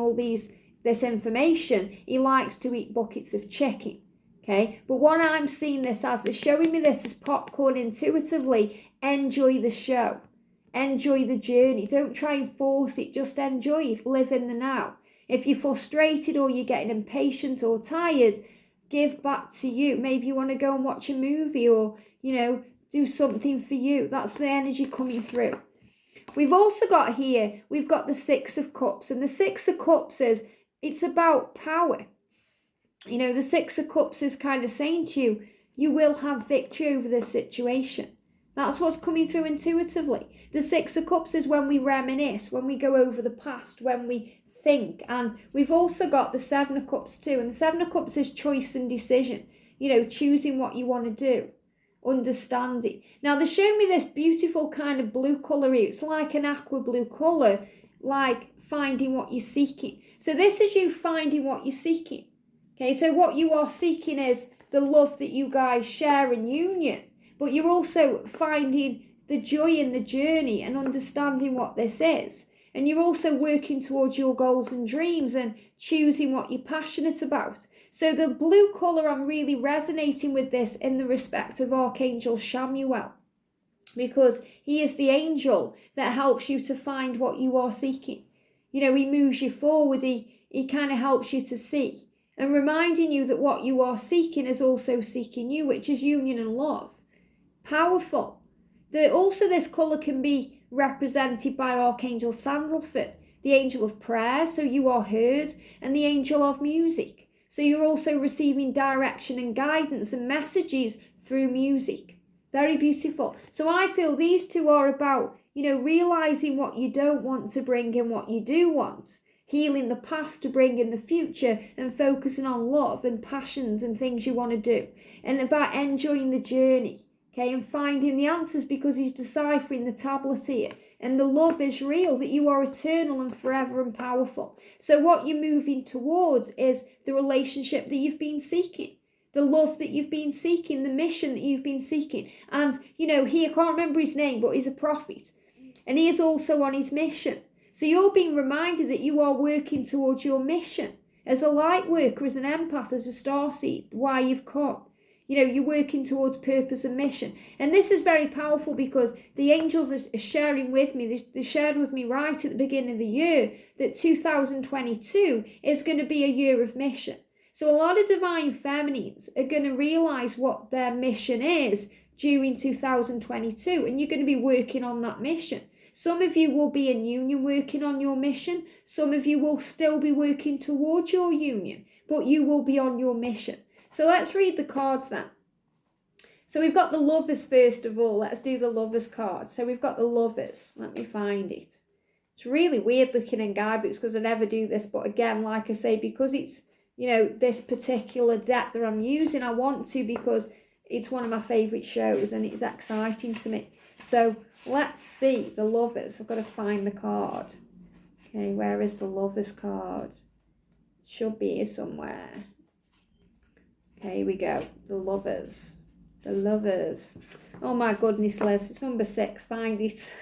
this information, he likes to eat buckets of chicken, okay? But what I'm seeing this as, they're showing me this as popcorn intuitively. Enjoy the show. Enjoy the journey. Don't try and force it. Just enjoy it. Live in the now. If you're frustrated or you're getting impatient or tired, give back to you. Maybe you want to go and watch a movie or, do something for you. That's the energy coming through. We've also got here, we've got the Six of Cups. And the Six of Cups it's about power. You know, the Six of Cups is kind of saying to you, you will have victory over this situation. That's what's coming through intuitively. The Six of Cups is when we reminisce, when we go over the past, when we think. And we've also got the Seven of Cups too. And the Seven of Cups is choice and decision. You know, choosing what you want to do. Understanding. Now, they show me this beautiful kind of blue colour here. It's like an aqua blue colour, like finding what you're seeking. So this is you finding what you're seeking. Okay, so what you are seeking is the love that you guys share in union. But you're also finding the joy in the journey and understanding what this is. And you're also working towards your goals and dreams and choosing what you're passionate about. So the blue colour, I'm really resonating with this in the respect of Archangel Chamuel, because he is the angel that helps you to find what you are seeking. You know, he moves you forward, he kind of helps you to see, and reminding you that what you are seeking is also seeking you, which is union and love. Powerful. Also, this colour can be represented by Archangel Sandalphon, the angel of prayer, so you are heard, and the angel of music. So you're also receiving direction and guidance and messages through music. Very beautiful. So I feel these two are about, you know, realising what you don't want to bring and what you do want. Healing the past to bring in the future and focusing on love and passions and things you want to do. And about enjoying the journey. Okay, and finding the answers because he's deciphering the tablet here. And the love is real, that you are eternal and forever and powerful. So what you're moving towards is the relationship that you've been seeking. The love that you've been seeking, the mission that you've been seeking. And, you know, he, I can't remember his name, but he's a prophet. And he is also on his mission. So you're being reminded that you are working towards your mission. As a light worker, as an empath, as a starseed, why you've come. You know, you're working towards purpose and mission. And this is very powerful because the angels are sharing with me, they shared with me right at the beginning of the year that 2022 is going to be a year of mission. So a lot of divine feminines are going to realise what their mission is during 2022, and you're going to be working on that mission. Some of you will be in union working on your mission. Some of you will still be working towards your union, but you will be on your mission. So let's read the cards then. So we've got the lovers first of all. Let's do the lovers card. So we've got the lovers. Let me find it. It's really weird looking in guidebooks because I never do this. But again, like I say, because it's, you know, this particular deck that I'm using, I want to because it's one of my favourite shows and it's exciting to me. So let's see the lovers. I've got to find the card. Okay, where is the lovers card? It should be here somewhere. Okay, here we go. The lovers. The lovers. Oh my goodness, Liz. It's number 6. Find it.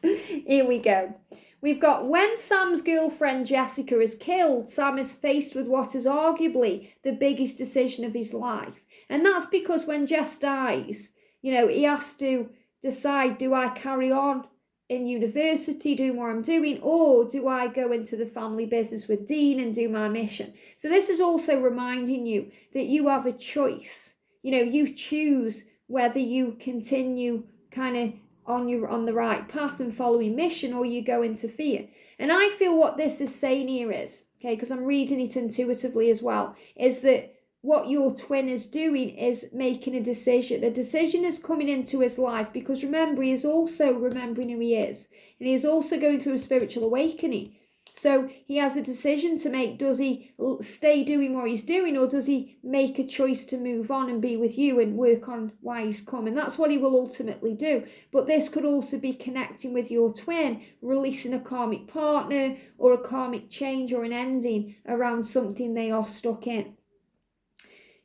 Here we go. We've got when Sam's girlfriend Jessica is killed, Sam is faced with what is arguably the biggest decision of his life. And that's because when Jess dies, you know, he has to decide, do I carry on in university doing what I'm doing, or do I go into the family business with Dean and do my mission? So this is also reminding you that you have a choice. You know, you choose whether you continue kind of on the right path and following mission, or you go into fear. And I feel what this is saying here is, okay, because I'm reading it intuitively as well, is that what your twin is doing is making a decision. A decision is coming into his life because remember, he is also remembering who he is. And he is also going through a spiritual awakening. So he has a decision to make. Does he stay doing what he's doing, or does he make a choice to move on and be with you and work on why he's come? And that's what he will ultimately do. But this could also be connecting with your twin, releasing a karmic partner or a karmic change or an ending around something they are stuck in.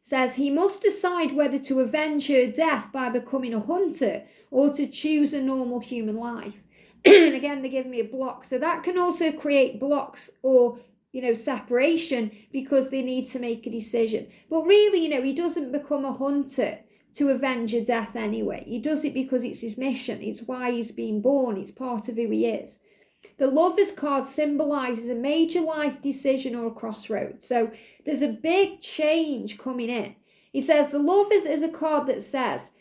Says he must decide whether to avenge her death by becoming a hunter or to choose a normal human life. And again, they give me a block. So that can also create blocks or, you know, separation because they need to make a decision. But really, you know, he doesn't become a hunter to avenge a death anyway. He does it because it's his mission. It's why he's been born. It's part of who he is. The Lovers card symbolises a major life decision or a crossroads. So there's a big change coming in. It says the Lovers is a card that says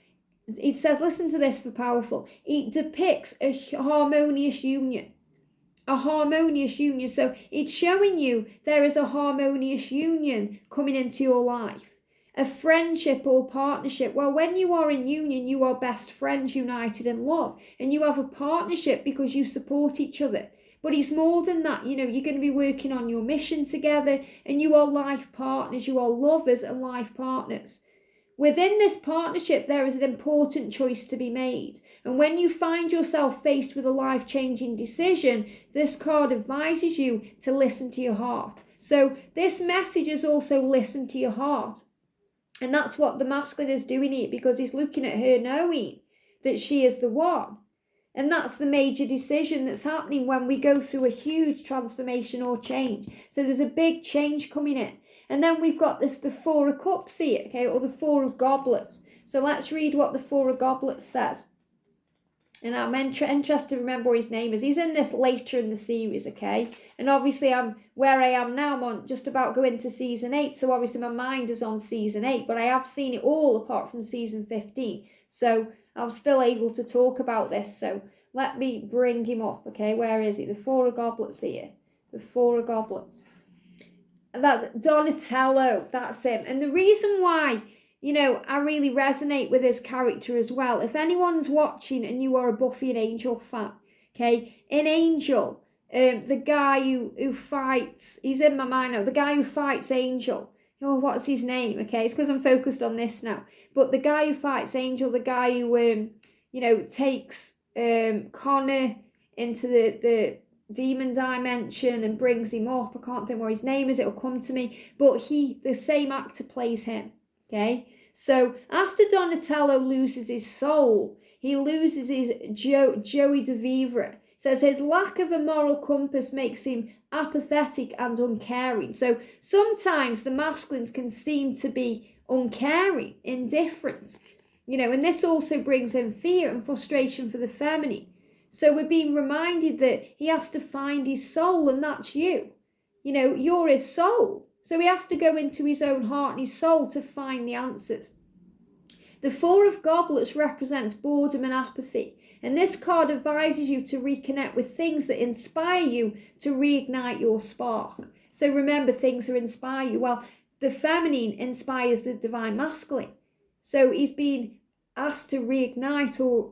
it says, listen to this for powerful. It depicts a harmonious union. A harmonious union. So it's showing you there is a harmonious union coming into your life. A friendship or partnership. Well, when you are in union, you are best friends united in love. And you have a partnership because you support each other. But it's more than that. You're going to be working on your mission together, and you are life partners. You are lovers and life partners. Within this partnership, there is an important choice to be made. And when you find yourself faced with a life-changing decision, this card advises you to listen to your heart. So this message is also listen to your heart. And that's what the masculine is doing here, because he's looking at her knowing that she is the one. And that's the major decision that's happening when we go through a huge transformation or change. So there's a big change coming in. And then we've got the Four of Cups here, okay, or the Four of Goblets. So let's read what the Four of Goblets says. And I'm interested to remember what his name is. He's in this later in the series, okay? And obviously where I am now, I'm on just about going to season 8. So obviously my mind is on season 8. But I have seen it all apart from season 15. So I'm still able to talk about this. So let me bring him up, okay? Where is he? The Four of Goblets here. The Four of Goblets. And that's Donatello. That's him. And the reason why, I really resonate with his character as well. If anyone's watching and you are a Buffy and Angel fan, okay? In Angel, the guy who fights, he's in my mind now, the guy who fights Angel. Oh, what's his name? Okay, it's because I'm focused on this now. But the guy who fights Angel, the guy who, takes Connor into the demon dimension and brings him up. I can't think what his name is. It'll come to me. But the same actor plays him. Okay. So after Donatello loses his soul, he loses his Joey de Vivre. Says his lack of a moral compass makes him apathetic and uncaring. So sometimes the masculines can seem to be uncaring, indifferent, and this also brings in fear and frustration for the feminine. So we're being reminded that he has to find his soul, and that's you. You're his soul. So he has to go into his own heart and his soul to find the answers. The Four of Goblets represents boredom and apathy. And this card advises you to reconnect with things that inspire you to reignite your spark. So remember, things that inspire you. Well, the feminine inspires the divine masculine. So he's being asked to reignite or,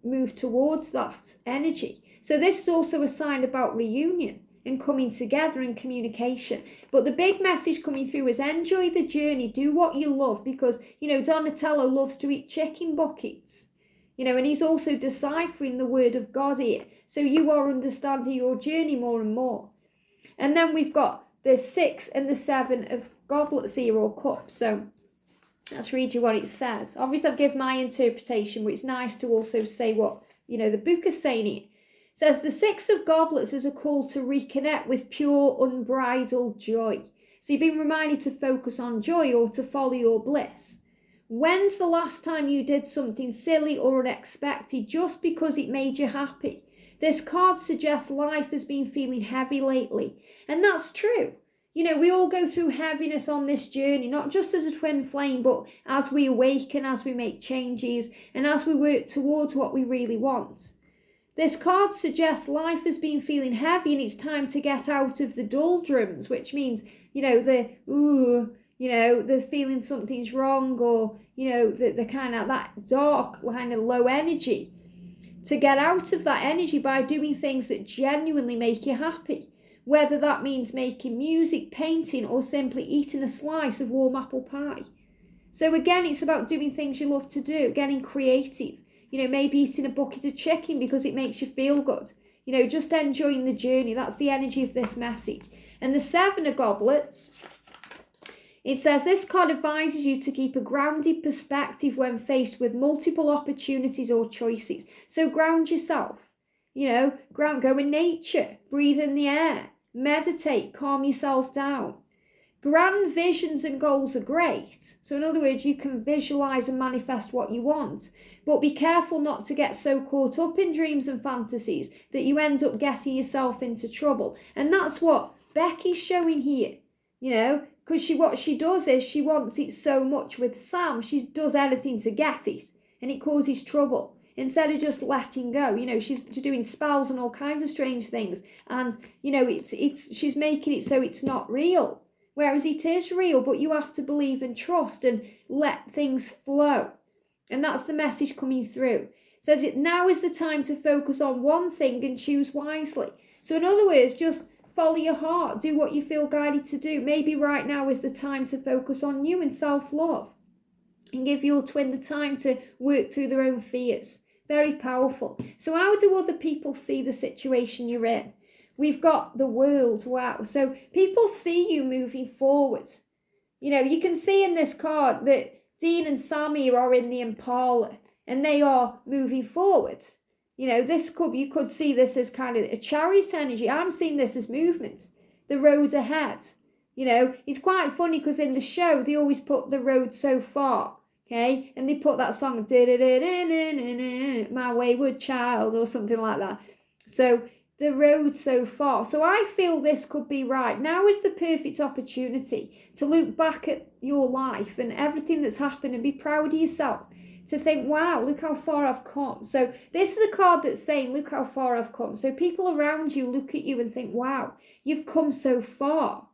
move towards that energy. So this is also a sign about reunion and coming together and communication. But the big message coming through is enjoy the journey, do what you love, because, Donatello loves to eat chicken buckets, and he's also deciphering the word of God here. So you are understanding your journey more and more. And then we've got the 6 and the 7 of goblets here, or cups. So let's read you what it says. Obviously, I've given my interpretation, but it's nice to also say what, the book is saying here. It says, the 6 of goblets is a call to reconnect with pure, unbridled joy. So you've been reminded to focus on joy or to follow your bliss. When's the last time you did something silly or unexpected just because it made you happy? This card suggests life has been feeling heavy lately. And that's true. We all go through heaviness on this journey, not just as a twin flame, but as we awaken, as we make changes, and as we work towards what we really want. This card suggests life has been feeling heavy and it's time to get out of the doldrums, which means, the feeling something's wrong, or, the kind of that dark, kind of low energy. To get out of that energy by doing things that genuinely make you happy. Whether that means making music, painting, or simply eating a slice of warm apple pie. So again, it's about doing things you love to do, getting creative. Maybe eating a bucket of chicken because it makes you feel good. Just enjoying the journey. That's the energy of this message. And the 7 of goblets, it says this card advises you to keep a grounded perspective when faced with multiple opportunities or choices. So ground yourself. Go in nature, breathe in the air, meditate, calm yourself down. Grand visions and goals are great. So in other words, you can visualize and manifest what you want. But be careful not to get so caught up in dreams and fantasies that you end up getting yourself into trouble. And that's what Becky's showing here, because what she does is she wants it so much with Sam. She does anything to get it. and it causes trouble. Instead of just letting go, she's doing spells and all kinds of strange things. And, she's making it so it's not real. Whereas it is real, but you have to believe and trust and let things flow. And that's the message coming through. It says now is the time to focus on one thing and choose wisely. So in other words, just follow your heart. Do what you feel guided to do. Maybe right now is the time to focus on you and self-love. And give your twin the time to work through their own fears. Very powerful. So how do other people see the situation you're in? We've got the world. Wow. So people see you moving forward. You can see in this card that Dean and Sammy are in the Impala and they are moving forward. You could see this as kind of a chariot energy. I'm seeing this as movement. The road ahead. It's quite funny because in the show they always put the road so far. Okay, and they put that song, My Wayward Child, or something like that. So the road so far. So I feel this could be right. Now is the perfect opportunity to look back at your life and everything that's happened and be proud of yourself. To think, wow, look how far I've come. So this is a card that's saying, look how far I've come. So people around you look at you and think, wow, you've come so far.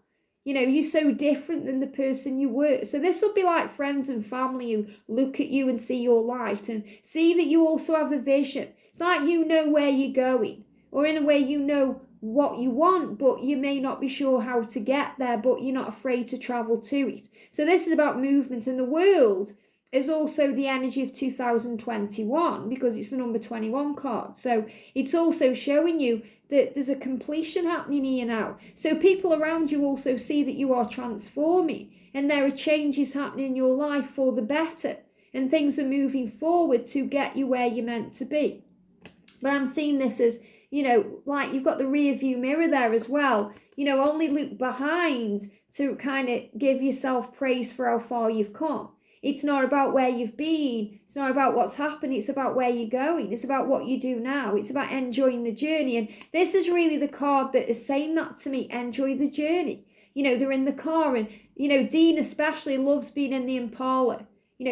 You're so different than the person you were. So this will be like friends and family who look at you and see your light and see that you also have a vision. It's like you know where you're going, or in a way you know what you want, but you may not be sure how to get there, but you're not afraid to travel to it. So this is about movement, and the world is also the energy of 2021 because it's the number 21 card. So it's also showing you that there's a completion happening here now. So people around you also see that you are transforming and there are changes happening in your life for the better and things are moving forward to get you where you're meant to be. But I'm seeing this as, like you've got the rear view mirror there as well. Only look behind to kind of give yourself praise for how far you've come. It's not about where you've been. It's not about what's happened. It's about where you're going. It's about what you do now. It's about enjoying the journey. And this is really the card that is saying that to me. Enjoy the journey. They're in the car and, Dean especially loves being in the Impala.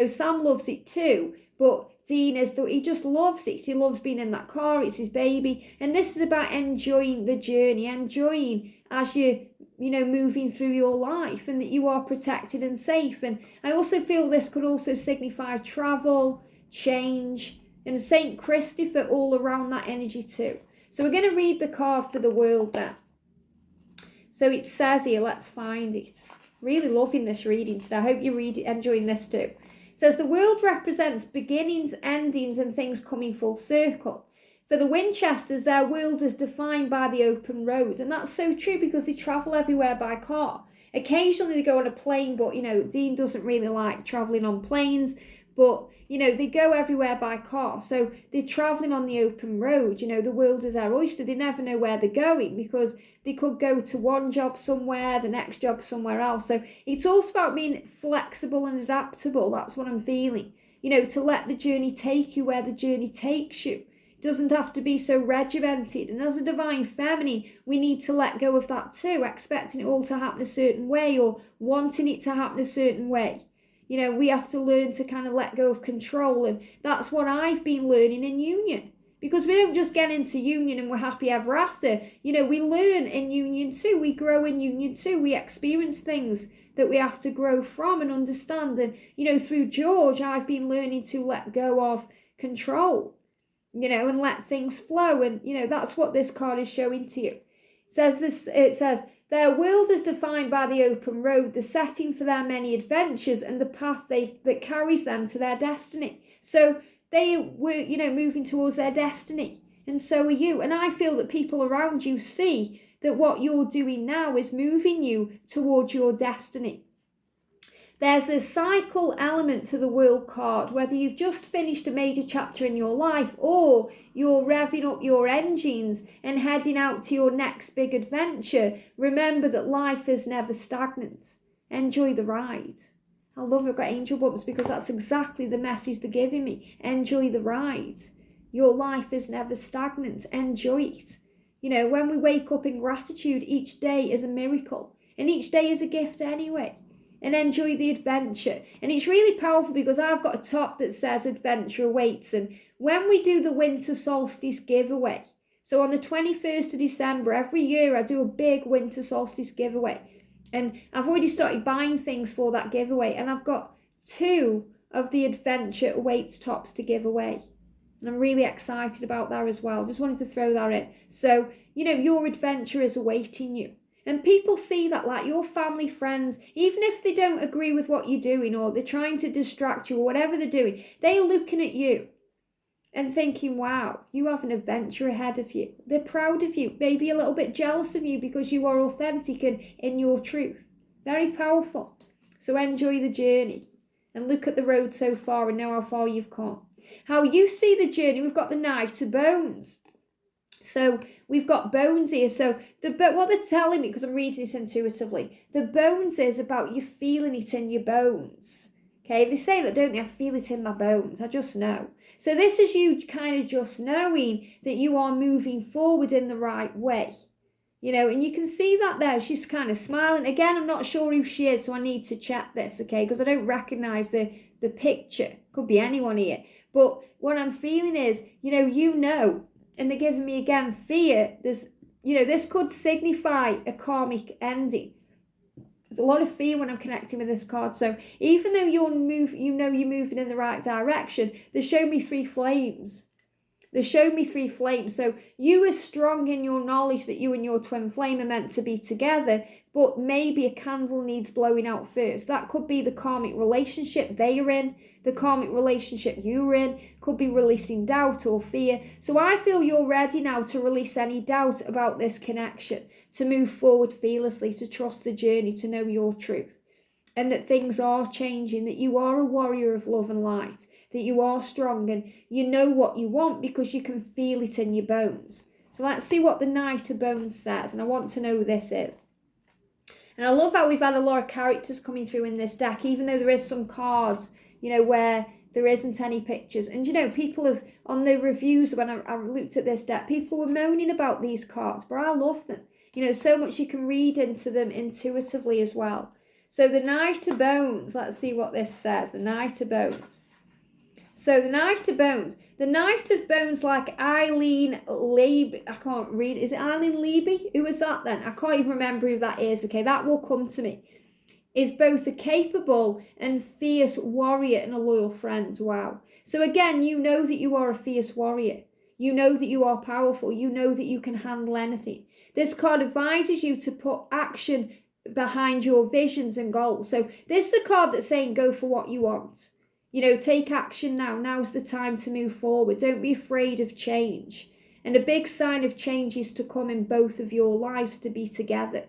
Sam loves it too. But Dean he just loves it. He loves being in that car. It's his baby. And this is about enjoying the journey. Enjoying as you moving through your life and that you are protected and safe. And I also feel this could also signify travel, change, and St. Christopher all around that energy too. So we're going to read the card for the world there. So it says here, let's find it. Really loving this reading today. I hope you enjoying this too. It says the world represents beginnings, endings, and things coming full circle. For the Winchesters, their world is defined by the open road. And that's so true because they travel everywhere by car. Occasionally they go on a plane, but, Dean doesn't really like travelling on planes. But, they go everywhere by car. So they're travelling on the open road. The world is their oyster. They never know where they're going because they could go to one job somewhere, the next job somewhere else. So it's also about being flexible and adaptable. That's what I'm feeling. To let the journey take you where the journey takes you. Doesn't have to be so regimented. And as a divine feminine, we need to let go of that too, expecting it all to happen a certain way or wanting it to happen a certain way. We have to learn to kind of let go of control. And that's what I've been learning in union. Because we don't just get into union and we're happy ever after. We learn in union too. We grow in union too. We experience things that we have to grow from and understand. And, through George, I've been learning to let go of control. And let things flow. And, that's what this card is showing to you. It says, their world is defined by the open road, the setting for their many adventures and the path that carries them to their destiny. So they were, moving towards their destiny. And so are you. And I feel that people around you see that what you're doing now is moving you towards your destiny. There's a cycle element to the world card, whether you've just finished a major chapter in your life or you're revving up your engines and heading out to your next big adventure. Remember that life is never stagnant. Enjoy the ride. I love I've got angel bumps because that's exactly the message they're giving me. Enjoy the ride. Your life is never stagnant. Enjoy it. When we wake up in gratitude, each day is a miracle and each day is a gift anyway. and enjoy the adventure. And it's really powerful because I've got a top that says adventure awaits. And when we do the winter solstice giveaway, so on the 21st of December, every year I do a big winter solstice giveaway. And I've already started buying things for that giveaway. And I've got 2 of the adventure awaits tops to give away. And I'm really excited about that as well. Just wanted to throw that in. So, your adventure is awaiting you. And people see that, like your family, friends, even if they don't agree with what you're doing or they're trying to distract you or whatever they're doing, they're looking at you and thinking, wow, you have an adventure ahead of you. They're proud of you, maybe a little bit jealous of you because you are authentic and in your truth. Very powerful. So enjoy the journey and look at the road so far and know how far you've come. How you see the journey, we've got the Knight of Bones. So we've got bones here. So what they're telling me, because I'm reading this intuitively, the bones is about you feeling it in your bones. Okay, they say that, don't they? I feel it in my bones. I just know. So this is you kind of just knowing that you are moving forward in the right way. And you can see that there. She's kind of smiling. Again, I'm not sure who she is, so I need to check this, okay? Because I don't recognise the picture. Could be anyone here. But what I'm feeling is, and they're giving me again fear. This could signify a karmic ending. There's a lot of fear when I'm connecting with this card. So even though you're moving in the right direction, they show me 3 flames. They show me 3 flames. So you are strong in your knowledge that you and your twin flame are meant to be together, but maybe a candle needs blowing out first. That could be the karmic relationship they are in, the karmic relationship you are in, could be releasing doubt or fear. So I feel you're ready now to release any doubt about this connection, to move forward fearlessly, to trust the journey, to know your truth, and that things are changing, that you are a warrior of love and light, that you are strong and you know what you want because you can feel it in your bones. So let's see what the Knight of Bones says, and I want to know who this is. And I love how we've had a lot of characters coming through in this deck, even though there is some cards, where there isn't any pictures. And people have, on the reviews when I looked at this deck, people were moaning about these cards, but I love them. So much you can read into them intuitively as well. So the Knight of Bones, let's see what this says, the Knight of Bones. So the Knight of Bones, like Eileen Leby, I can't read, is it Eileen Leby? Who was that then? I can't even remember who that is, okay, that will come to me. Is both a capable and fierce warrior and a loyal friend, wow. So again, you know that you are a fierce warrior. You know that you are powerful. You know that you can handle anything. This card advises you to put action behind your visions and goals. So this is a card that's saying go for what you want. Take action now. Now's the time to move forward. Don't be afraid of change. And a big sign of change is to come in both of your lives to be together.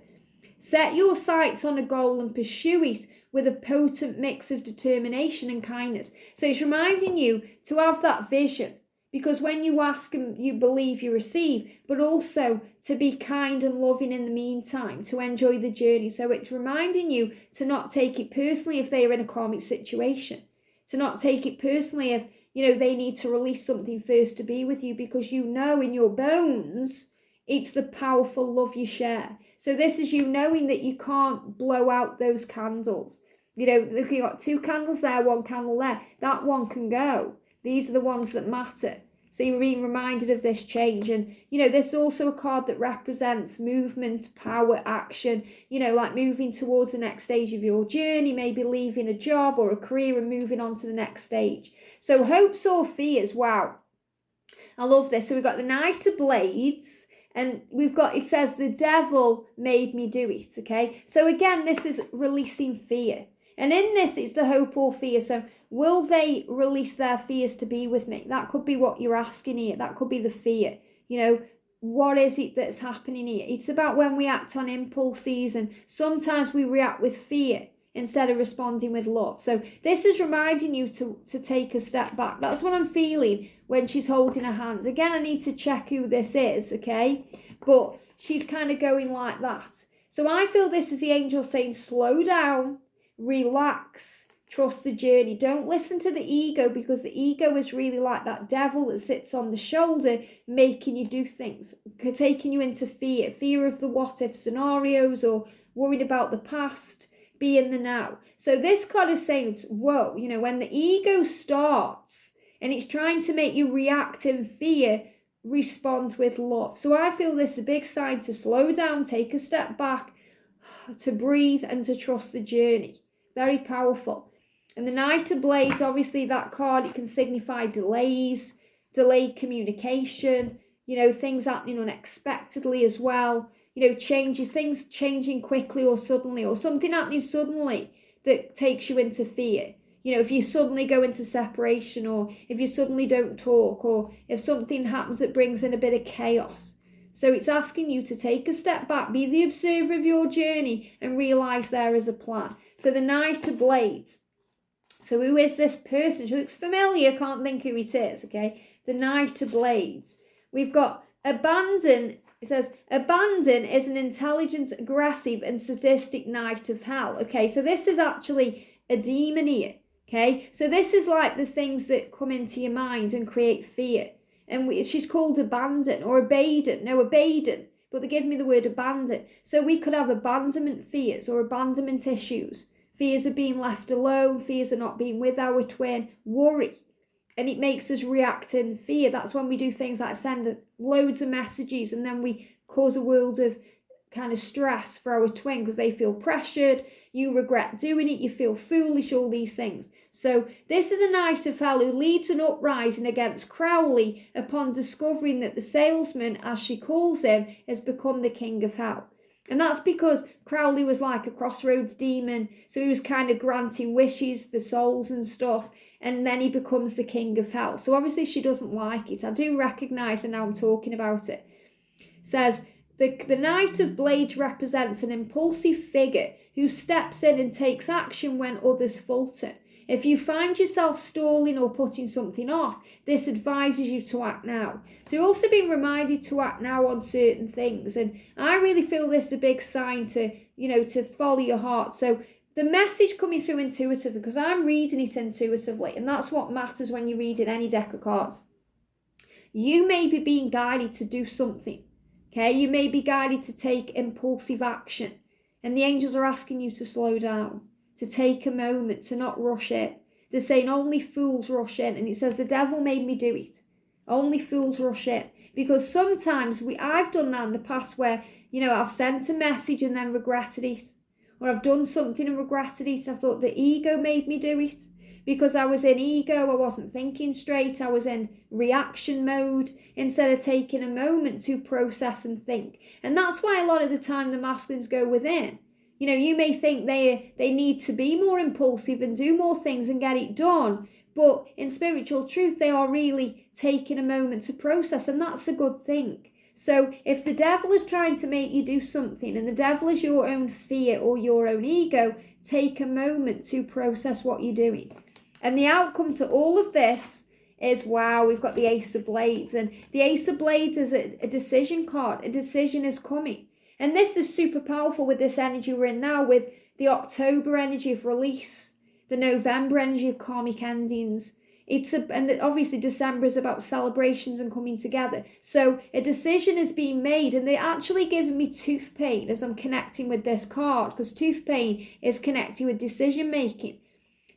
Set your sights on a goal and pursue it with a potent mix of determination and kindness. So it's reminding you to have that vision, because when you ask and you believe, you receive, but also to be kind and loving in the meantime, to enjoy the journey. So it's reminding you to not take it personally if they are in a karmic situation, to not take it personally if, they need to release something first to be with you, because in your bones, it's the powerful love you share. So this is you knowing that you can't blow out those candles. Look, you've got 2 candles there, 1 candle there. That one can go. These are the ones that matter. So you're being reminded of this change. And, this is also a card that represents movement, power, action, like moving towards the next stage of your journey, maybe leaving a job or a career and moving on to the next stage. So hopes or fears, wow. I love this. So we've got the Knight of Blades. And it says, the devil made me do it, okay? So again, this is releasing fear. And in this, it's the hope or fear. So will they release their fears to be with me? That could be what you're asking here. That could be the fear. What is it that's happening here? It's about when we act on impulses, and sometimes we react with fear instead of responding with love. So this is reminding you to take a step back. That's what I'm feeling when she's holding her hands. Again, I need to check who this is, okay? But she's kind of going like that. So I feel this is the angel saying, slow down, relax, trust the journey. Don't listen to the ego, because the ego is really like that devil that sits on the shoulder, making you do things, taking you into fear of the what if scenarios, or worried about the past, be in the now. So this card is saying, whoa, you know, when the ego starts and it's trying to make you react in fear, respond with love. So I feel this is a big sign to slow down, take a step back, to breathe and to trust the journey. Very powerful. And the Knight of Blades, obviously that card, it can signify delays, delayed communication, you know, things happening unexpectedly as well, you know, changes, things changing quickly or suddenly, or something happening suddenly that takes you into fear. You know, if you suddenly go into separation, or if you suddenly don't talk, or if something happens that brings in a bit of chaos. So it's asking you to take a step back, be the observer of your journey, and realise there is a plan. So the Knight of Blades. So who is this person? She looks familiar, can't think who it is, okay? The Knight of Blades. We've got abandon. It says, abandon is an intelligent, aggressive, and sadistic knight of hell. Okay, so this is actually a demon here. Okay, so this is like the things that come into your mind and create fear. And she's called abandon or abaden. No, abaden. But they give me the word abandon. So we could have abandonment fears or abandonment issues. Fears of being left alone. Fears of not being with our twin. Worry. And it makes us react in fear. That's when we do things like send loads of messages and then we cause a world of kind of stress for our twin because they feel pressured. You regret doing it. You feel foolish, all these things. So this is a Knight of Hell who leads an uprising against Crowley upon discovering that the salesman, as she calls him, has become the King of Hell. And that's because Crowley was like a crossroads demon. So he was kind of granting wishes for souls and stuff. And then he becomes the King of Hell. So obviously she doesn't like it. I do recognise her now I'm talking about it. It says, the Knight of Blades represents an impulsive figure who steps in and takes action when others falter. If you find yourself stalling or putting something off, this advises you to act now. So you're also being reminded to act now on certain things. And I really feel this is a big sign to, you know, to follow your heart. So the message coming through intuitively, because I'm reading it intuitively, and that's what matters when you're reading any deck of cards. You may be being guided to do something. Okay, you may be guided to take impulsive action. And the angels are asking you to slow down, to take a moment, to not rush in. They're saying only fools rush in. And it says the devil made me do it. Only fools rush in. Because sometimes I've done that in the past where, you know, I've sent a message and then regretted it. Or I've done something and regretted it. I thought the ego made me do it. Because I was in ego, I wasn't thinking straight, I was in reaction mode instead of taking a moment to process and think. And that's why a lot of the time the masculines go within. You know, you may think they need to be more impulsive and do more things and get it done. But in spiritual truth, they are really taking a moment to process, and that's a good thing. So if the devil is trying to make you do something and the devil is your own fear or your own ego, take a moment to process what you're doing. And the outcome to all of this is, wow, we've got the Ace of Blades. And the Ace of Blades is a decision card. A decision is coming. And this is super powerful with this energy we're in now, with the October energy of release, the November energy of karmic endings. Obviously December is about celebrations and coming together. So a decision is being made, and they're actually giving me tooth pain as I'm connecting with this card, because tooth pain is connecting with decision making.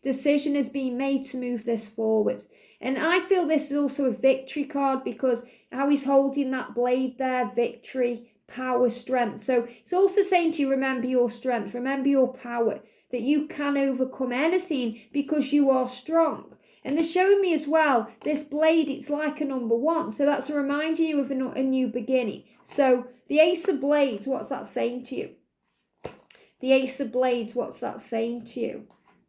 Decision is being made to move this forward. And I feel this is also a victory card, because how he's holding that blade there, victory, power, strength. So it's also saying to you, remember your strength, remember your power, that you can overcome anything because you are strong. And they're showing me as well, this blade, it's like a number 1. So that's reminding you of a new beginning. So the Ace of Blades, what's that saying to you? The Ace of Blades, what's that saying to you?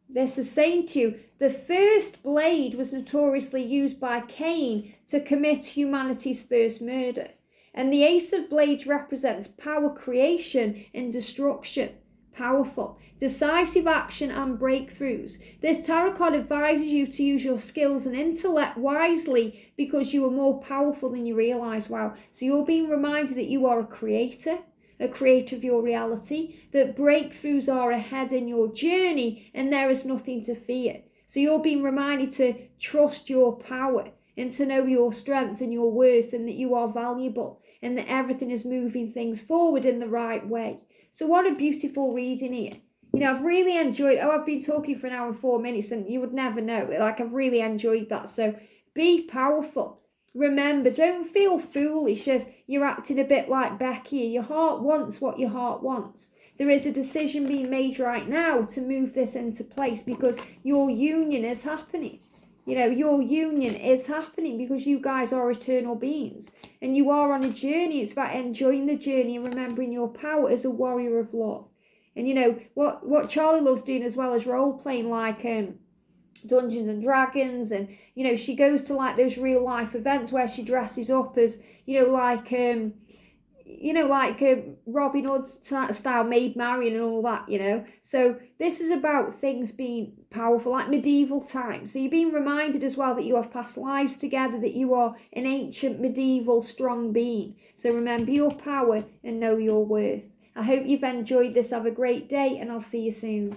This is saying to you, the first blade was notoriously used by Cain to commit humanity's first murder. And the Ace of Blades represents power creation and destruction. Powerful. Decisive action and breakthroughs. This tarot card advises you to use your skills and intellect wisely because you are more powerful than you realise. Wow. So you're being reminded that you are a creator of your reality, that breakthroughs are ahead in your journey and there is nothing to fear. So you're being reminded to trust your power and to know your strength and your worth, and that you are valuable and that everything is moving things forward in the right way. So what a beautiful reading here. You know, I've really enjoyed, I've been talking for an hour and 4 minutes and you would never know. Like, I've really enjoyed that. So be powerful. Remember, don't feel foolish if you're acting a bit like Becky. Your heart wants what your heart wants. There is a decision being made right now to move this into place because your union is happening. You know, your union is happening because you guys are eternal beings and you are on a journey. It's about enjoying the journey and remembering your power as a warrior of love. And you know, what Charlie loves doing as well as role playing, like Dungeons and Dragons, and you know, she goes to like those real life events where she dresses up as, you know, like Robin Hood style Maid Marian and all that, you know. So this is about things being powerful, like medieval times. So you're being reminded as well that you have past lives together, that you are an ancient medieval strong being. So remember your power and know your worth. I hope you've enjoyed this. Have a great day and I'll see you soon.